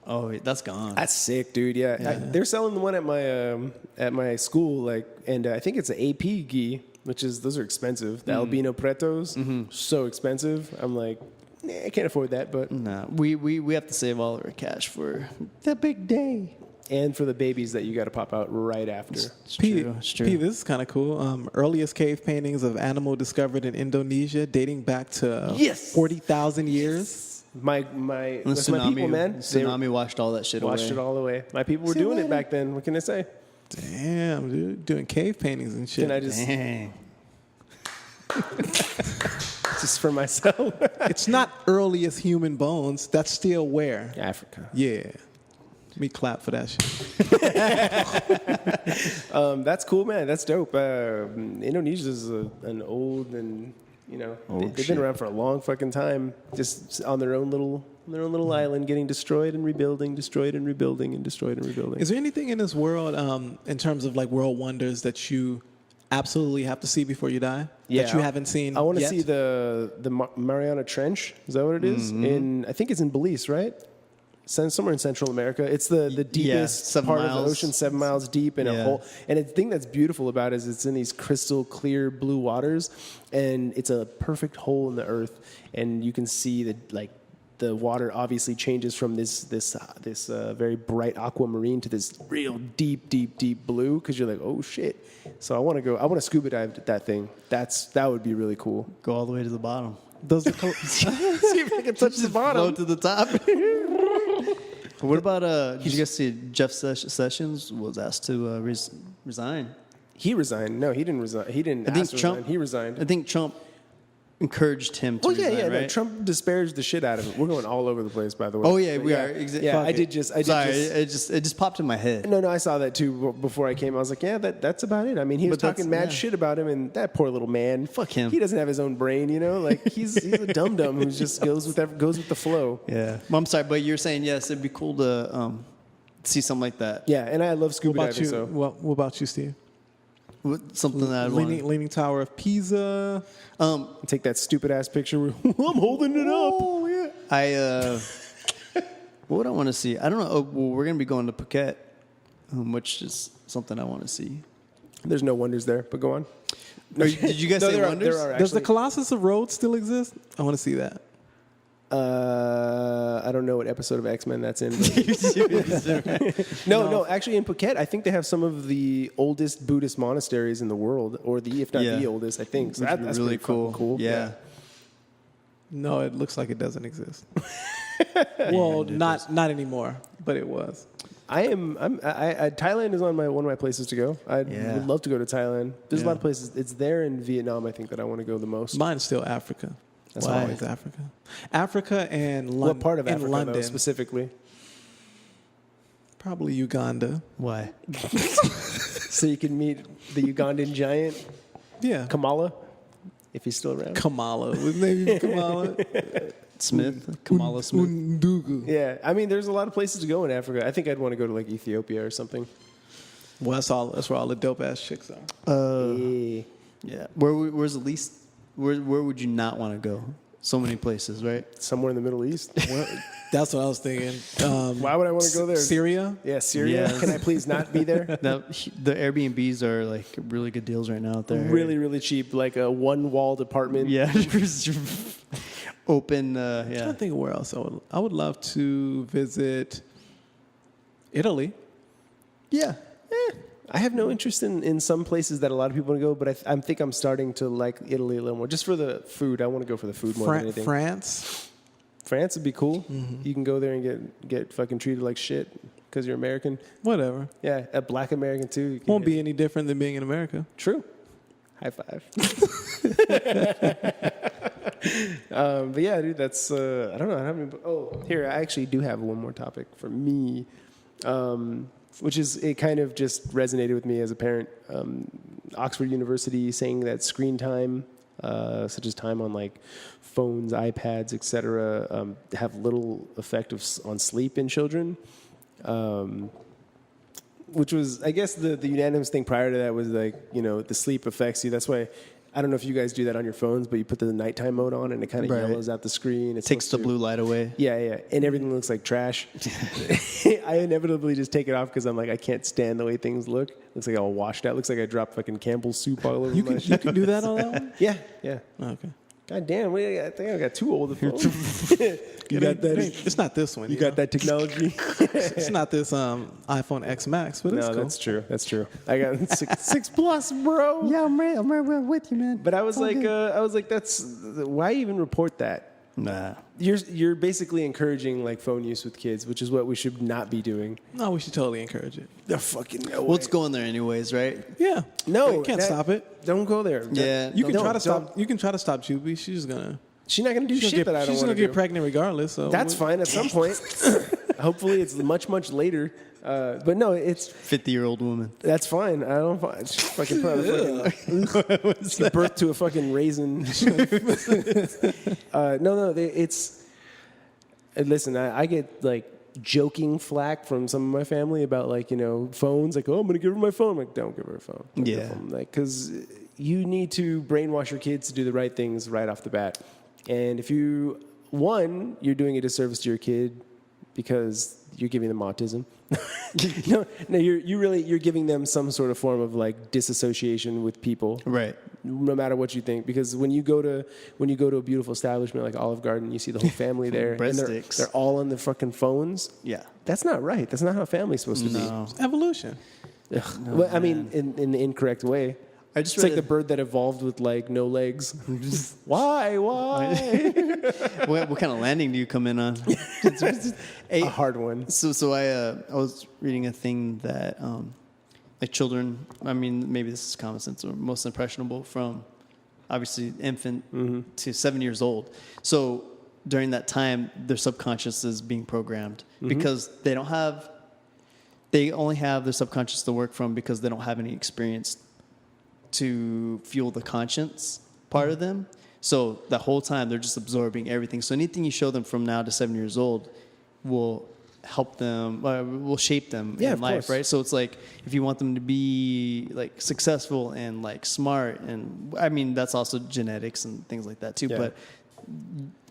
Oh, wait, that's gone. That's sick, dude. Yeah, they're selling the one at my school, and I think it's an AP gi, which is those are expensive. The albino pretos, so expensive. I'm like, I can't afford that, but Nah, we have to save all of our cash for the big day. and for the babies that you got to pop out right after. It's true. It's true. P, this is kind of cool. Earliest cave paintings of animal discovered in Indonesia, dating back to 40,000 years. That's my people, man. The tsunami washed all that shit away. Washed it all away. My people were doing it back then. What can I say? Damn, dude, doing cave paintings and shit. Can I just Dang. just for myself? It's not earliest human bones. That's still where. Africa. Yeah. Let me clap for that shit. That's cool, man. That's dope. Indonesia is an old and they've been around for a long fucking time, just on their own little island, getting destroyed and rebuilding, destroyed and rebuilding, and destroyed and rebuilding. Is there anything in this world, in terms of like world wonders, that you absolutely have to see before you die? Yeah, that you haven't seen. I want to yet? see the Mariana Trench. Is that what it is? I think it's in Belize, right? Somewhere in Central America. It's the deepest part of the ocean, 7 miles deep, in a hole. And the thing that's beautiful about it is it's in these crystal clear blue waters, and it's a perfect hole in the earth, and you can see that the water obviously changes from this very bright aquamarine to this real deep blue, because you're like, oh shit. So I want to scuba dive that thing. That would be really cool. Go all the way to the bottom. See if I can touch the bottom. Float to the top. What about did you guys see Jeff Sessions was asked to resign? He resigned. No, he didn't resign. He didn't. I think ask to Trump. resign. He resigned. I think Trump encouraged him to resign, right? No, Trump disparaged the shit out of it. We're going all over the place, by the way. Oh yeah, But we are. Yeah, I did Sorry, it just popped in my head. No, I saw that too before I came. I was like, yeah, that's about it. I mean, he was But that's- talking mad yeah. shit about him, and that poor little man. Fuck him. He doesn't have his own brain, Like he's a dum dum who just goes with the flow. Yeah. Well, I'm sorry, but you're saying yes, it'd be cool to see something like that. Yeah, and I love What scuba about diving. you? So What about you, Steve? Something that I'd want. Leaning Tower of Pisa. take that stupid ass picture. Where I'm holding it up. Oh yeah. What would I want to see? I don't know. Oh, well, we're gonna be going to Phuket, which is something I want to see. There's no wonders there, but go on. Did you guys No, say there are Wonders? Does the actually- Colossus of Rhodes still exist? I want to see that. I don't know what episode of X-Men that's in. But no. Actually, in Phuket, I think they have some of the oldest Buddhist monasteries in the world, or if not the oldest, I think. So Which would be that's really pretty fucking cool. Yeah. No, it looks like it doesn't exist. Well, not anymore, but it was. Thailand is on one of my places to go. I would love to go to Thailand. There's a lot of places. It's there in Vietnam, I think, that I want to go the most. Mine's still Africa. That's Why? always Africa. Africa and London. What part of Africa, London, though, specifically? Probably Uganda. Why? So you can meet the Ugandan giant, Yeah. Kamala, if he's still around. Kamala. His name is Kamala. Smith, Kamala Smith. Undugu. Yeah, I mean, there's a lot of places to go in Africa. I think I'd want to go to like Ethiopia or something. Well, that's where all the dope ass chicks are. Yeah. Where's the least? Where would you not want to go? So many places, right? Somewhere in the Middle East. That's what I was thinking. Why would I want to go there? Syria? Yeah, Syria. Yeah. Can I please not be there? The Airbnbs are like really good deals right now out there. Really, really cheap, like a one-walled apartment. Yeah. Open. I Yeah. don't think where else I would love to visit Italy. Yeah. I have no interest in some places that a lot of people want to go, but I think I'm starting to like Italy a little more. Just for the food. I want to go for the food more than anything. France. France would be cool. You can go there and get fucking treated like shit because you're American. Whatever. Yeah, a black American too. You can Won't be any different than being in America. True. High five. But yeah, dude, that's I don't know. I haven't. Oh, here I actually do have one more topic for me, which is it kind of just resonated with me as a parent. Oxford University saying that screen time, such as time on like phones, iPads, etc., have little effect on sleep in children. Which was, I guess, the unanimous thing prior to that was like, the sleep affects you. That's why, I don't know if you guys do that on your phones, but you put the nighttime mode on and it kind of yellows out the screen. It Takes the blue light away. Yeah. And everything looks like trash. I inevitably just take it off because I'm like, I can't stand the way things look. Looks like all washed out. Looks like I dropped fucking Campbell's soup all over my shit. You can do that on that one? Yeah. Oh, okay. God damn, I think I got too old of phones. You got that? It's not this one. You got that technology? It's not this iPhone X Max, but it's No, cool. that's true. That's true. I got six plus, bro. Yeah, I'm right with you, man. But I was like, that's why even report that? Nah. You're basically encouraging like phone use with kids, which is what we should not be doing. No, we should totally encourage it. The fucking no Well, it's going there anyways, right? Yeah. No, You can't stop it. Don't go there. Yeah. You can No, try to don't. stop. You can try to stop Juby. She's gonna. She's not gonna do shit that I don't She's want gonna to get do. pregnant regardless. So That's fine at some point. Hopefully, it's much later. But no, it's 50-year-old woman. that's fine. I don't it's fucking give birth to a fucking raisin. No, it's. Listen, I get like joking flack from some of my family about like phones. Like, oh, I'm gonna give her my phone. I'm like, don't give her a phone. Don't give her a phone. Like, because you need to brainwash your kids to do the right things right off the bat. And if you're doing a disservice to your kid because you're giving them autism. no, you're giving them some sort of form of like disassociation with people, Right. no matter what you think. Because when you go to a beautiful establishment like Olive Garden, you see the whole family there, and Breadsticks. they're all on their fucking phones. Yeah. That's not right. That's not how family's supposed to No. evolution. be. Well, I mean, in the incorrect way. I just It's like read the bird that evolved with like no legs. Why? what kind of landing do you come in on? A hard one. So I was reading a thing that like children, I mean, maybe this is common sense, are most impressionable from obviously infant to 7 years old. So during that time, their subconscious is being programmed because they only have their subconscious to work from because they don't have any experience to fuel the conscience part of them. So the whole time they're just absorbing everything. So anything you show them from now to 7 years old will help them, will shape them in life, course. right? So it's like if you want them to be like successful and like smart, and I mean that's also genetics and things like that too. Yeah. But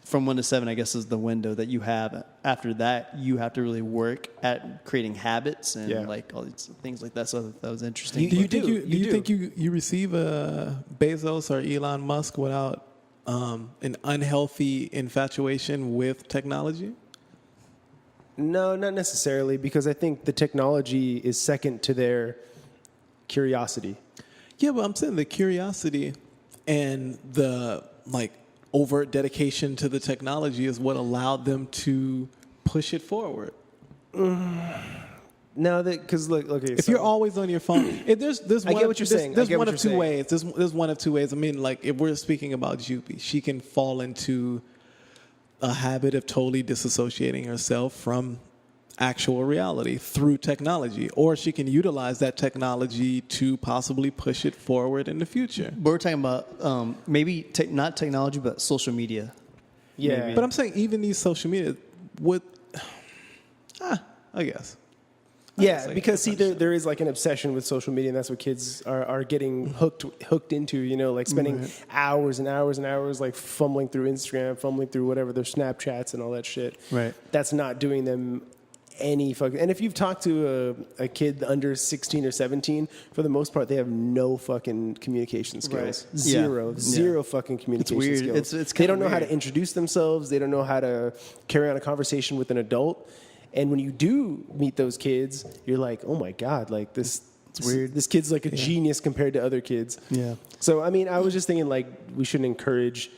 from 1 to 7, I guess, is the window that you have. After that, you have to really work at creating habits and like all these things like that. So that was interesting. Do you think you receive Bezos or Elon Musk without an unhealthy infatuation with technology? No, not necessarily, because I think the technology is second to their curiosity. Yeah, but I'm saying the curiosity and the like overt dedication to the technology is what allowed them to push it forward. No, because look, okay. If you're always on your phone, there's I get what you're saying. There's one of two ways. There's one of two ways. I mean, like if we're speaking about Jupi, she can fall into a habit of totally disassociating herself from actual reality through technology, or she can utilize that technology to possibly push it forward in the future. But we're talking about maybe not technology, but social media. Yeah, maybe. But I'm saying even these social media would, I guess. Yeah, because see, there is like an obsession with social media, and that's what kids are getting hooked into. You know, like spending hours and hours and hours, like fumbling through Instagram, fumbling through whatever their Snapchats and all that shit. Right. That's not doing them any fucking. And if you've talked to a kid under 16 or 17, for the most part, they have no fucking communication skills. Right. Zero fucking communication weird. skills. It's they don't kinda know how to weird. introduce themselves. They don't know how to carry on a conversation with an adult. And when you do meet those kids, you're like, oh my God, like this. It's weird. This kid's like a genius compared to other kids. Yeah. So, I mean, I was just thinking like we shouldn't encourage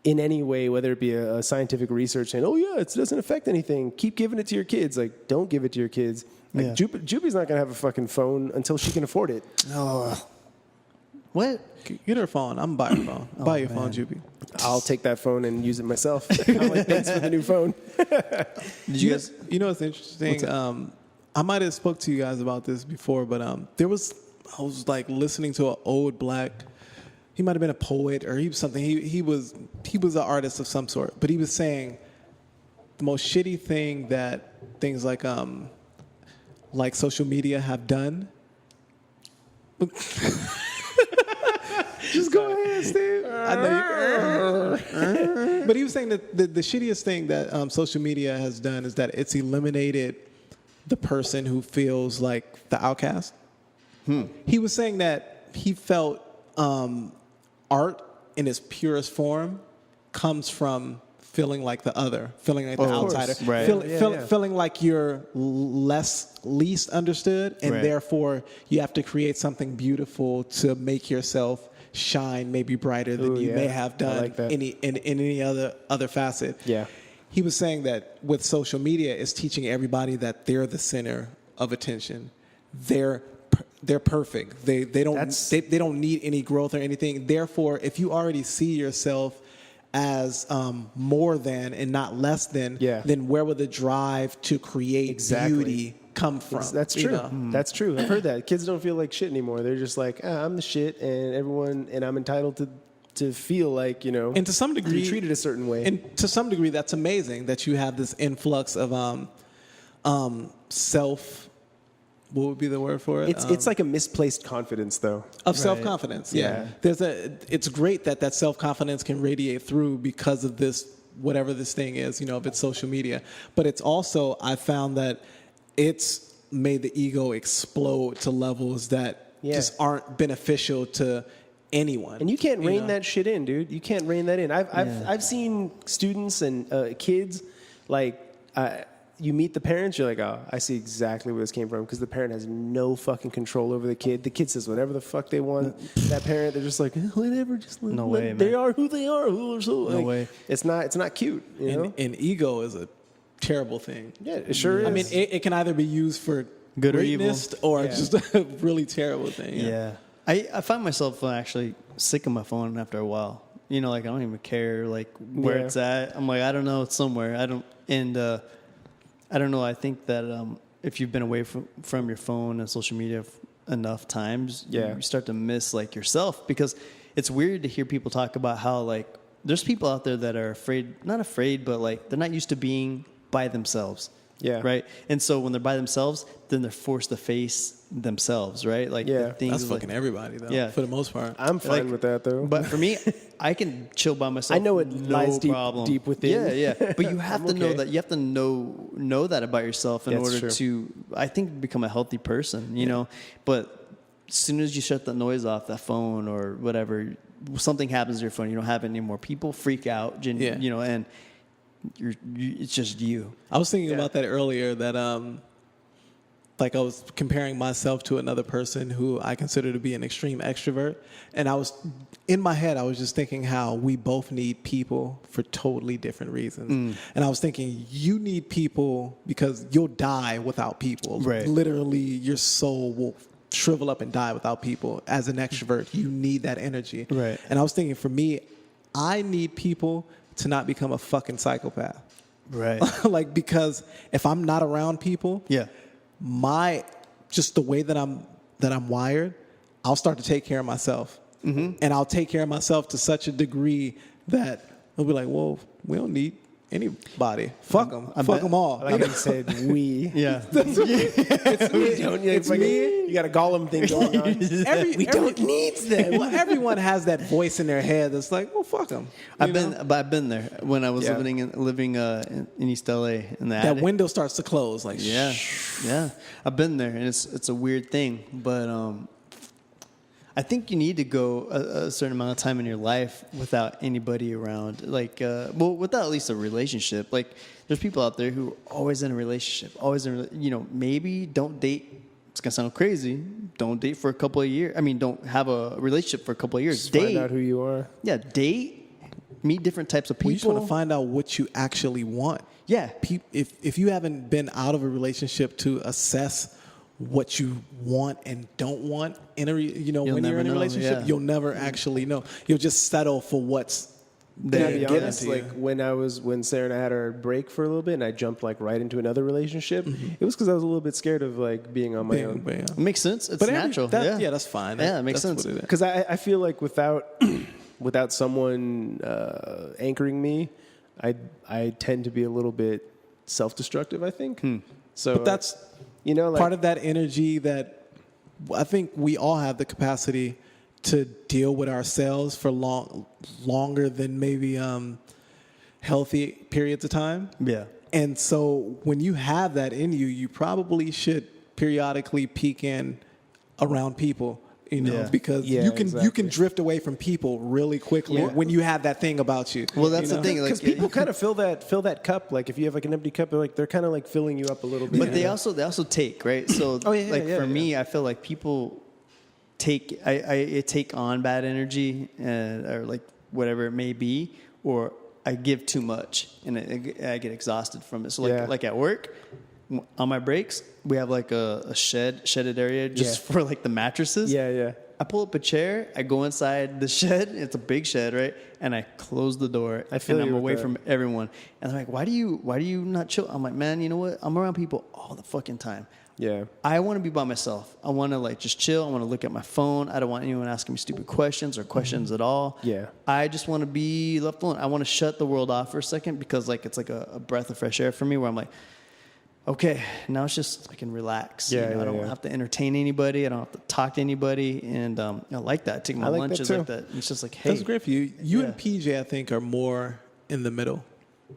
in any way, whether it be a scientific research saying, oh yeah, it doesn't affect anything. Keep giving it to your kids. Like, don't give it to your kids. Like, Jupi's not going to have a fucking phone until she can afford it. Oh. What? Get her a phone. I'm buying her phone. Buy your phone, Jupi. I'll take that phone and use it myself. I'm like, thanks for the new phone. Did you guys? You know what's interesting? I might have spoke to you guys about this before, but I was like listening to an old black. He might have been a poet or he was something. He was an artist of some sort, but he was saying the most shitty thing that things like social media have done. Just go ahead, Steve. I know you. But he was saying that the shittiest thing that social media has done is that it's eliminated the person who feels like the outcast. He was saying that he felt art in its purest form comes from feeling like the other, feeling like the outsider, right. feeling like you're least understood, and therefore you have to create something beautiful to make yourself shine maybe brighter than you may have done in any other facet. Yeah. He was saying that with social media, it's teaching everybody that they're the center of attention. They're perfect. They don't need any growth or anything. Therefore, if you already see yourself as more than and not less than, then where would the drive to create beauty come from? That's true. That's true. I've heard that. Kids don't feel like shit anymore. They're just like, I'm the shit, and I'm entitled to feel like, and to some degree, be treated a certain way. And to some degree, that's amazing that you have this influx of self. What would be the word for it? It's like a misplaced confidence, though. Of self-confidence, yeah. It's great that self-confidence can radiate through because of this, whatever this thing is, if it's social media. But it's also, I found that it's made the ego explode to levels that just aren't beneficial to anyone. And you can't rein that shit in, dude. You can't rein that in. I've seen students and kids like. You meet the parents, you're like, oh, I see exactly where this came from, because the parent has no fucking control over the kid. The kid says whatever the fuck they want. That parent, they're just like, whatever, just no way, man. They are who they are. No way. It's not cute. And ego is a terrible thing. Yeah, it sure is. I mean, it can either be used for good or evil, or just a really terrible thing. Yeah. I find myself actually sick of my phone after a while. Like I don't even care like where it's at. I'm like, I don't know, it's somewhere. I don't know. I think that if you've been away from your phone and social media enough times, you start to miss like yourself, because it's weird to hear people talk about how like there's people out there that are not afraid, but like they're not used to being by themselves. Yeah. Right. And so when they're by themselves, then they're forced to face themselves. Right. Like Yeah. the things That's like, fucking everybody, though. Yeah. For the most part. I'm fine with that though. But for me, I can chill by myself. I know it no lies problem. deep within. Yeah, yeah. But you have to know okay. that. You have to know that about yourself in That's order true. to, I think, become a healthy person. You know. But as soon as you shut the noise off, that phone or whatever, something happens to your phone. You don't have it anymore. People freak out. Yeah. You know, and it's just you. I was thinking about that earlier, that like I was comparing myself to another person who I consider to be an extreme extrovert. And I was, in my head, I was just thinking how we both need people for totally different reasons. And I was thinking, you need people because you'll die without people. Right. Literally, your soul will shrivel up and die without people. As an extrovert, you need that energy. Right. And I was thinking, for me, I need people to not become a fucking psychopath. Right. Like, because if I'm not around people, Yeah. just the way that I'm wired, I'll start to take care of myself. And I'll take care of myself to such a degree that I'll be like, well, we don't need anybody. Fuck them. Fuck them all. Like you said, we. Yeah. It's me. You got a Gollum thing going on. We don't need them. Well, everyone has that voice in their head that's like, well, fuck them. I've been there when I was Yeah. living in East LA in the That attic. window starts to close. Like, Yeah, yeah. I've been there, and it's a weird thing, but I think you need to go a certain amount of time in your life without anybody around, like, without at least a relationship. Like, there's people out there who are always in a relationship, maybe don't date. It's gonna sound crazy. Don't date for a couple of years. I mean, don't have a relationship for a couple of years. Just Date. find out who you are. Yeah, date. Meet different types of people. you just want to find out what you actually want. Yeah. If you haven't been out of a relationship to assess what you want and don't want when you're never in a know, relationship, yeah. you'll never actually know. You'll just settle for what's To there be given honest, to you. like when Sarah and I had our break for a little bit, and I jumped like right into another relationship, it was because I was a little bit scared of like being on my own. It makes sense. It's But natural. yeah, that's fine. Yeah, it makes That's sense. what it is. Because I feel like without someone anchoring me, I tend to be a little bit self-destructive, I think. So But that's like, part of that energy that I think we all have the capacity to deal with ourselves for longer than maybe healthy periods of time. Yeah. And so when you have that in you, you probably should periodically peek in around people, Yeah. because Yeah, you can exactly. drift away from people really quickly Yeah. when you have that thing about you. Well, that's the thing. because Like, people kind of fill that cup. Like if you have like an empty cup, they're kind of like filling you up a little bit. But they also take, right? So for me, I feel like people I take on bad energy or like whatever it may be, or I give too much and I get exhausted from it. So like at work, on my breaks, we have like a shedded area just for like the mattresses. Yeah. I pull up a chair, I go inside the shed. It's a big shed, right? And I close the door. I feel and I'm you with away that. from everyone. And they're like, "Why do you not chill?" I'm like, "Man, you know what? I'm around people all the fucking time. Yeah. I want to be by myself. I want to like just chill. I want to look at my phone. I don't want anyone asking me stupid questions or questions at all. Yeah. I just want to be left alone. I want to shut the world off for a second because like it's like a breath of fresh air for me where I'm like, okay, now it's just I can relax. Yeah, I don't have to entertain anybody. I don't have to talk to anybody. And I like that. I take my I like lunches that like too. that. It's just like, hey. That's great for you. You Yeah. and PJ, I think, are more in the middle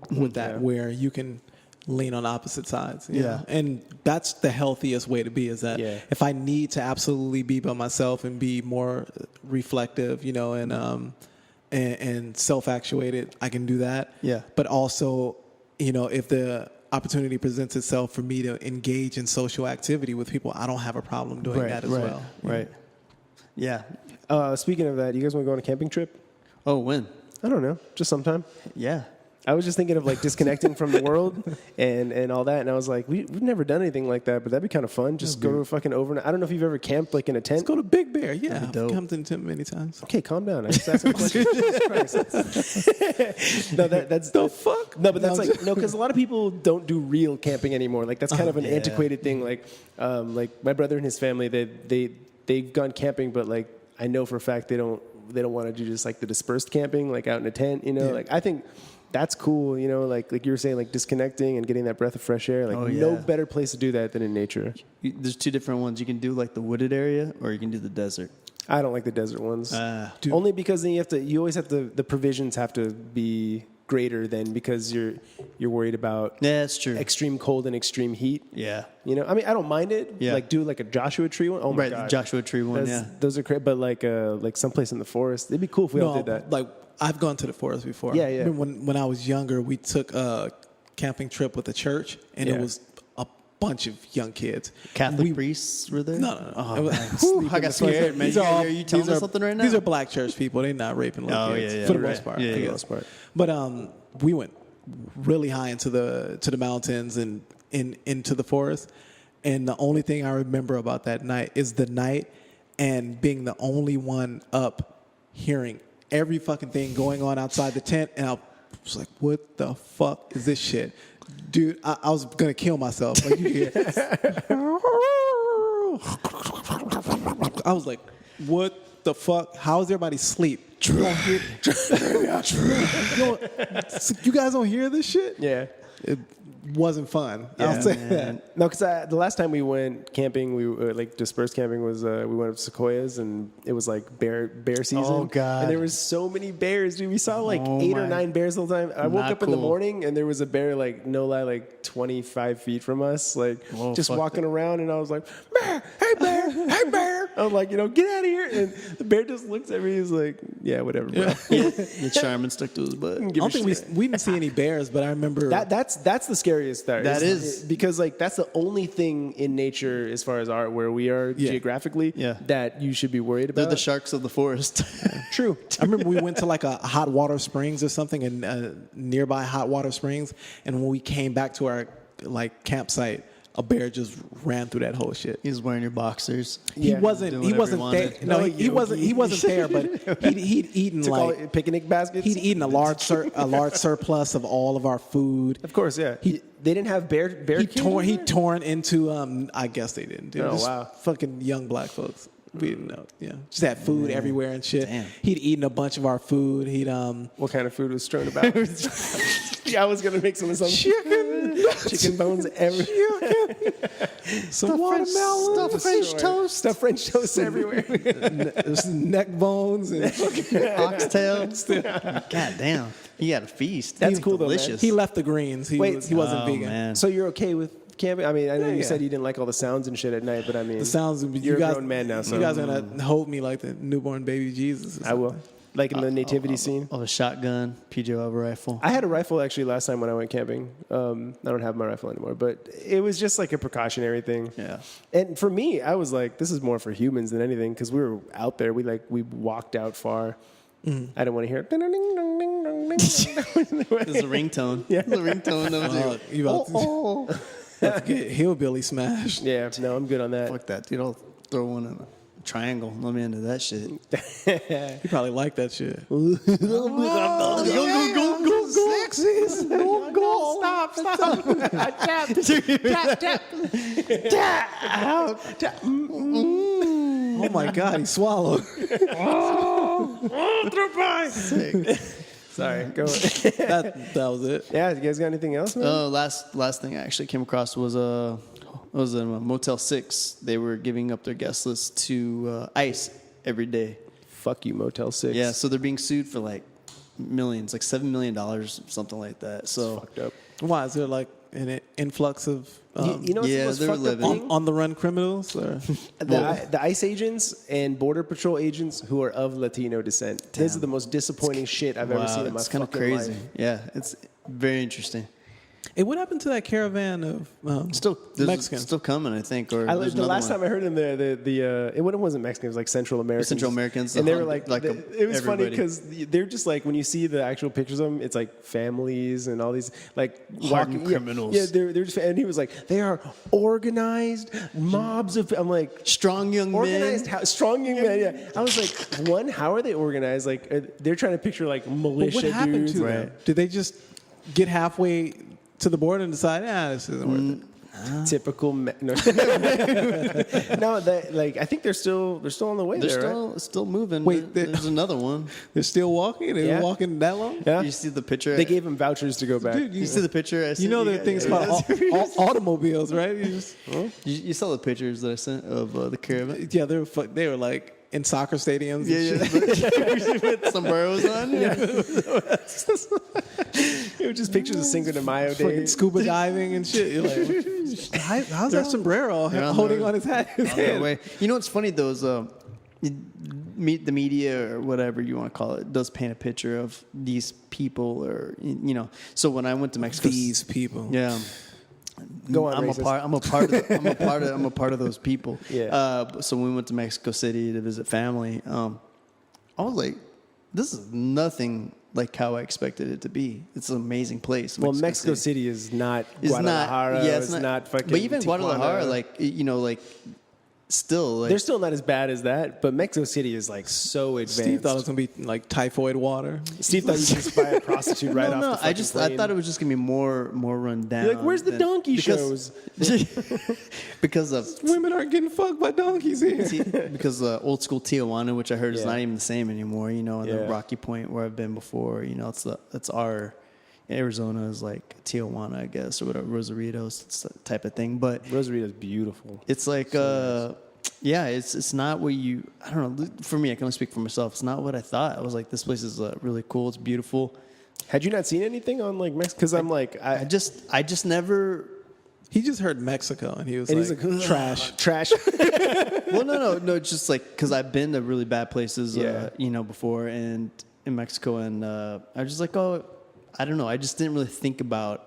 with that, Yeah. where you can lean on opposite sides. you Yeah. know? And that's the healthiest way to be, is that Yeah. if I need to absolutely be by myself and be more reflective, and self-actuated, I can do that. Yeah. But also, if the opportunity presents itself for me to engage in social activity with people, I don't have a problem doing that as well. Right. Yeah. Speaking of that, you guys want to go on a camping trip? Oh, when? I don't know, just sometime. Yeah. I was just thinking of like disconnecting from the world and all that, and I was like, we've never done anything like that, but that'd be kind of fun. Just go to a fucking overnight. I don't know if you've ever camped like in a tent. Let's go to Big Bear. Yeah, That'd be I've dope. come to Tim many times. Okay, calm down. I just asked a question. Jesus Christ. No, that's The fuck? No, but that's like no, because a lot of people don't do real camping anymore. Like that's kind of an antiquated thing. Like my brother and his family, they've gone camping, but like I know for a fact they don't want to do just like the dispersed camping, like out in a tent. Like I think that's cool, you know, like you were saying, like disconnecting and getting that breath of fresh air. Like no better place to do that than in nature. There's two different ones. You can do like the wooded area, or you can do the desert. I don't like the desert ones. Only because then you always have to, the provisions have to be greater than, because you're worried about Yeah, that's true. extreme cold and extreme heat. Yeah. You know, I mean, I don't mind it. Yeah. Like do like a Joshua Tree one. Oh my Right, god, the Joshua Tree one. Those, Yeah. those are great. But like someplace in the forest, it'd be cool if we all did that. Like I've gone to the forest before. Yeah, yeah. When I was younger, we took a camping trip with the church, and it was a bunch of young kids. Catholic priests were there? No. Oh, It was- man. sleep I in got the scared, fucking- man. these are all- Are you telling these us are- something right now? These are black church people. They're not raping little Oh, kids yeah, yeah. for the Right. most part. Yeah, I yeah. guess. Most part. But we went really high into the mountains and into the forest. And the only thing I remember about that night is the night and being the only one up hearing every fucking thing going on outside the tent. And I was like, what the fuck is this shit? Dude, I was going to kill myself. Like, you hear, I was like, what the fuck? How is everybody asleep? You don't hear, you guys don't hear this shit? Yeah. It wasn't fun. I'll say that. No, because the last time we went camping, we like dispersed camping was we went up to Sequoias, and it was like bear season. Oh, God. And there was so many bears, dude. We saw like Oh, 8 or my. 9 bears the whole time. I woke Not up in the cool. morning, and there was a bear, like no lie, like 25 feet from us, like Whoa, just fuck walking around, and I was like, bear, hey bear, hey bear. I'm like, get out of here. And the bear just looks at me. He's like, yeah, whatever, bro. The charm stuck to his butt. I don't think we didn't see any bears, but I remember That's the scariest part. That is. Because like that's the only thing in nature as far as where we are geographically that you should be worried about. They're the sharks of the forest. True. I remember we went to like a hot water springs or something, and nearby hot water springs, and when we came back to our like campsite, a bear just ran through that whole shit. He was wearing your boxers. He Yeah. wasn't Doing whatever he there. wanted. No, No, he wasn't there, but he'd eaten Took all like picnic baskets. he'd eaten a large surplus of all of our food. Of course, yeah. They didn't have bear. He torn into I guess they didn't. Dude. Oh, Just wow. fucking young black folks. We didn't know. Yeah, just had food everywhere and shit. Damn. He'd eaten a bunch of our food. He'd What kind of food was strewn about? Yeah, I was gonna make some assumptions. Chicken bones everywhere. some watermelon, Stuffed French toast. Stuffed French toast everywhere. There's neck bones and Oxtail. God damn. He had a feast. That's cool, though, man. delicious. he left the greens. He Wait, wasn't Oh, vegan. man. So you're okay with camping? I mean, I know you Yeah. said you didn't like all the sounds and shit at night, but I mean, The sounds. You're You a guys, grown man now, so you guys are gonna hold me like the newborn baby Jesus. Or I will. Like in the nativity scene. Of a shotgun, PJ have a rifle. I had a rifle actually last time when I went camping. I don't have my rifle anymore, but it was just like a precautionary thing. Yeah. And for me, I was like, this is more for humans than anything because we were out there. We walked out far. I didn't want to hear. This is a ringtone. Yeah. It's a ringtone. That was like, You about to get hillbilly smash. Yeah, no, I'm good on that. fuck that, dude. I'll throw one in a triangle. Let me into that shit. You probably like that shit. Oh my God, he swallowed. Sorry, go. That was it. Yeah, you guys got anything else? Man? Last thing I actually came across was a Motel 6. They were giving up their guest list to ICE every day. Fuck you, Motel 6. Yeah, so they're being sued for like millions, like $7 million, something like that. So Fucked up. Why is there like an influx of You know what's yeah, the most they're fucked up living. thing? on the run criminals? Or? The ICE agents and Border Patrol agents who are of Latino descent. This is the most disappointing shit I've ever seen in my it's kind of fucking crazy. life. Yeah, it's very interesting. Hey, what happened to that caravan of There's Mexicans? still coming, I think. Or there's The another last one. time I heard them, it wasn't Mexican. It was like Central Americans. Central Americans, and they were like it was funny everybody. because they're just like when you see the actual pictures of them, it's like families and all these like Hardened walking criminals. Yeah, they're just, and he was like, they are organized mobs of. I'm like, strong young organized, men. strong young men. Yeah, I was like, one, how are they organized? Like, they're trying to picture like But militia what happened dudes. to them? Did they just get halfway to the border and decide, this isn't worth it? Typical. No, no. I think they're still on the way. They're right? still moving. Wait, there's another one. They're still walking? They've been walking that long? Yeah. You see the picture? They gave him vouchers to go back. Dude, You see the picture? I You sent know there are guys? things called automobiles, right? You saw the pictures that I sent of the caravan? Yeah, they were like in soccer stadiums. Yeah, with sombreros on. Yeah. It was just pictures of Cinco de Mayo Fucking Day. scuba diving and shit. You're like, how's that sombrero They're on holding their- on his head? on their way. You know what's funny though is the media or whatever you want to call it does paint a picture of these people or So when I went to Mexico, These people. yeah. Go on, I'm racist. a part of those people. Yeah. So when we went to Mexico City to visit family, I was like, this is nothing like how I expected it to be. It's an amazing place. Well, Mexico City is not Guadalajara. It's not fucking. But even Tijuana. Guadalajara, still They're still not as bad as that, but Mexico City is like so advanced. Steve thought it was going to be like typhoid water. Steve thought you could just buy a prostitute right off the fucking I plane. thought it was just gonna be more run down. You're like, where's the donkey shows? because of Women aren't getting fucked by donkeys here. because old school Tijuana, which I heard is Yeah. not even the same anymore. And Yeah. the Rocky Point where I've been before. It's our Arizona is like Tijuana, I guess, or whatever, Rosaritos, it's that type of thing. But Rosarito's beautiful. it's like yeah, it's not what you. I don't know. For me, I can only speak for myself. It's not what I thought. I was like, this place is really cool. It's beautiful. Had you not seen anything on like Mexico? Because I'm like, I just never. He just heard Mexico and he was and like, he's like, trash. trash. Well, no. It's just like because I've been to really bad places, Yeah. before and in Mexico, and I was just like, oh, I don't know. I just didn't really think about.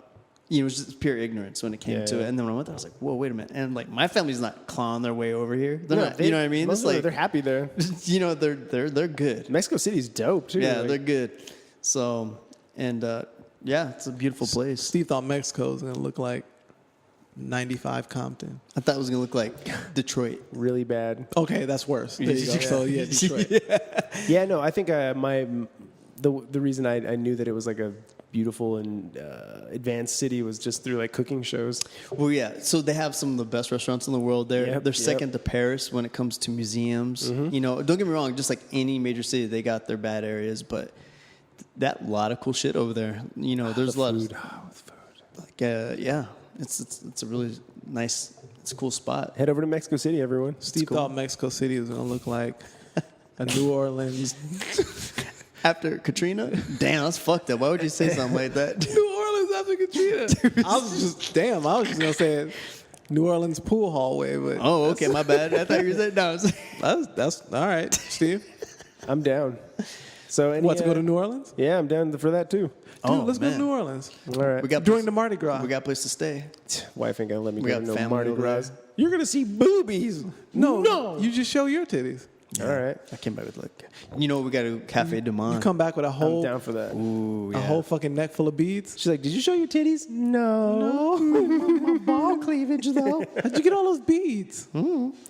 It was just pure ignorance when it came to it. And then when I went there, I was like, whoa, wait a minute. And like my family's not clawing their way over here. They're not. You know what I mean? Most It's of them, like they're happy there. they're good. Mexico City's dope too. Yeah, like, they're good. So and yeah, it's a beautiful place. Steve thought Mexico was going to look like 95 Compton. I thought it was gonna look like Detroit. really bad. Okay, that's worse. There you go. Yeah. So yeah, Detroit. Yeah, no, I think the reason I knew that it was like a beautiful and advanced city was just through like cooking shows. Well, yeah. So they have some of the best restaurants in the world there. Yep, They're yep. second to Paris when it comes to museums. Mm-hmm. Don't get me wrong. Just like any major city, they got their bad areas, but that lot of cool shit over there. There's a lot of like, yeah. It's a really nice. It's a cool spot. Head over to Mexico City, everyone. Steve cool. thought Mexico City was going to look like a New Orleans. After Katrina, damn, that's fucked up. Why would you say something like that? New Orleans after Katrina. I was just going to say New Orleans pool hallway, but Oh, okay, my bad. I thought you said no. that's all right, Steve. I'm down. So What, to go to New Orleans? Yeah, I'm down for that too. Dude, let's go man. to New Orleans. All right. We got During the Mardi Gras. We got a place to stay. Wife ain't gonna let me We go got to no family Mardi over Gras. there. You're gonna see boobies. No, you just show your titties. All right. I came back with like, we got to Cafe Du Monde. You come back with a I'm whole down for that. Ooh, yeah. a whole fucking neck full of beads. She's like, did you show your titties? No. My ball cleavage though. How'd you get all those beads?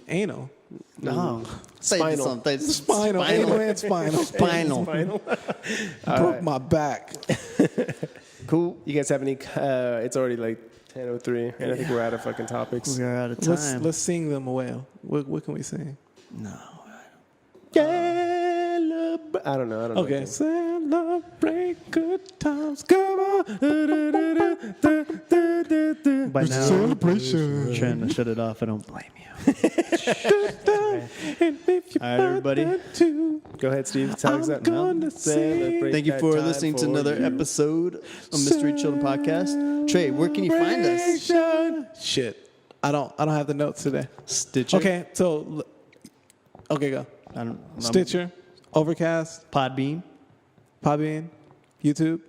Anal. No. Spinal. Spinal. Anal and spinal. Spinal. Final. Broke my back. Cool. You guys have any? It's already like 10:03, and I think we're out of fucking topics. We are out of time. Let's sing them a wail. What can we sing? No. I don't know. Okay. Celebrate good times. Come on. By now, Celebration. trying to shut it off. I don't blame you. And if you All right, everybody. Go ahead, Steve. Time's I'm up. gonna Celebrate Thank you that for time listening to for another you. episode of Mystery Children Podcast. Trey, where can you find us? Shit. I don't have the notes today. Stitcher. Okay, so go. I don't, Stitcher, Overcast, Podbean. Podbean, YouTube,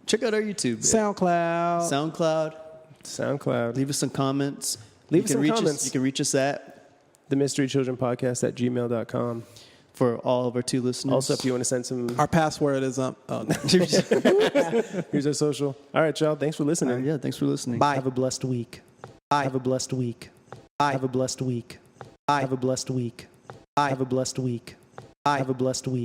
Check out our YouTube. SoundCloud. SoundCloud. Leave us some comments. Leave You us can some reach comments. You can reach us at The Mystery Children Podcast at gmail.com. for all of our 2 listeners. Also, if you want to send some, Our password is Oh, no. here's our social. All right, y'all. Thanks for listening. yeah, thanks for listening. Bye. Have a blessed week. Bye. Have a blessed week. Bye. Have a blessed week. Bye. Have a blessed week. Bye. Have a blessed week. Bye. Have a blessed week.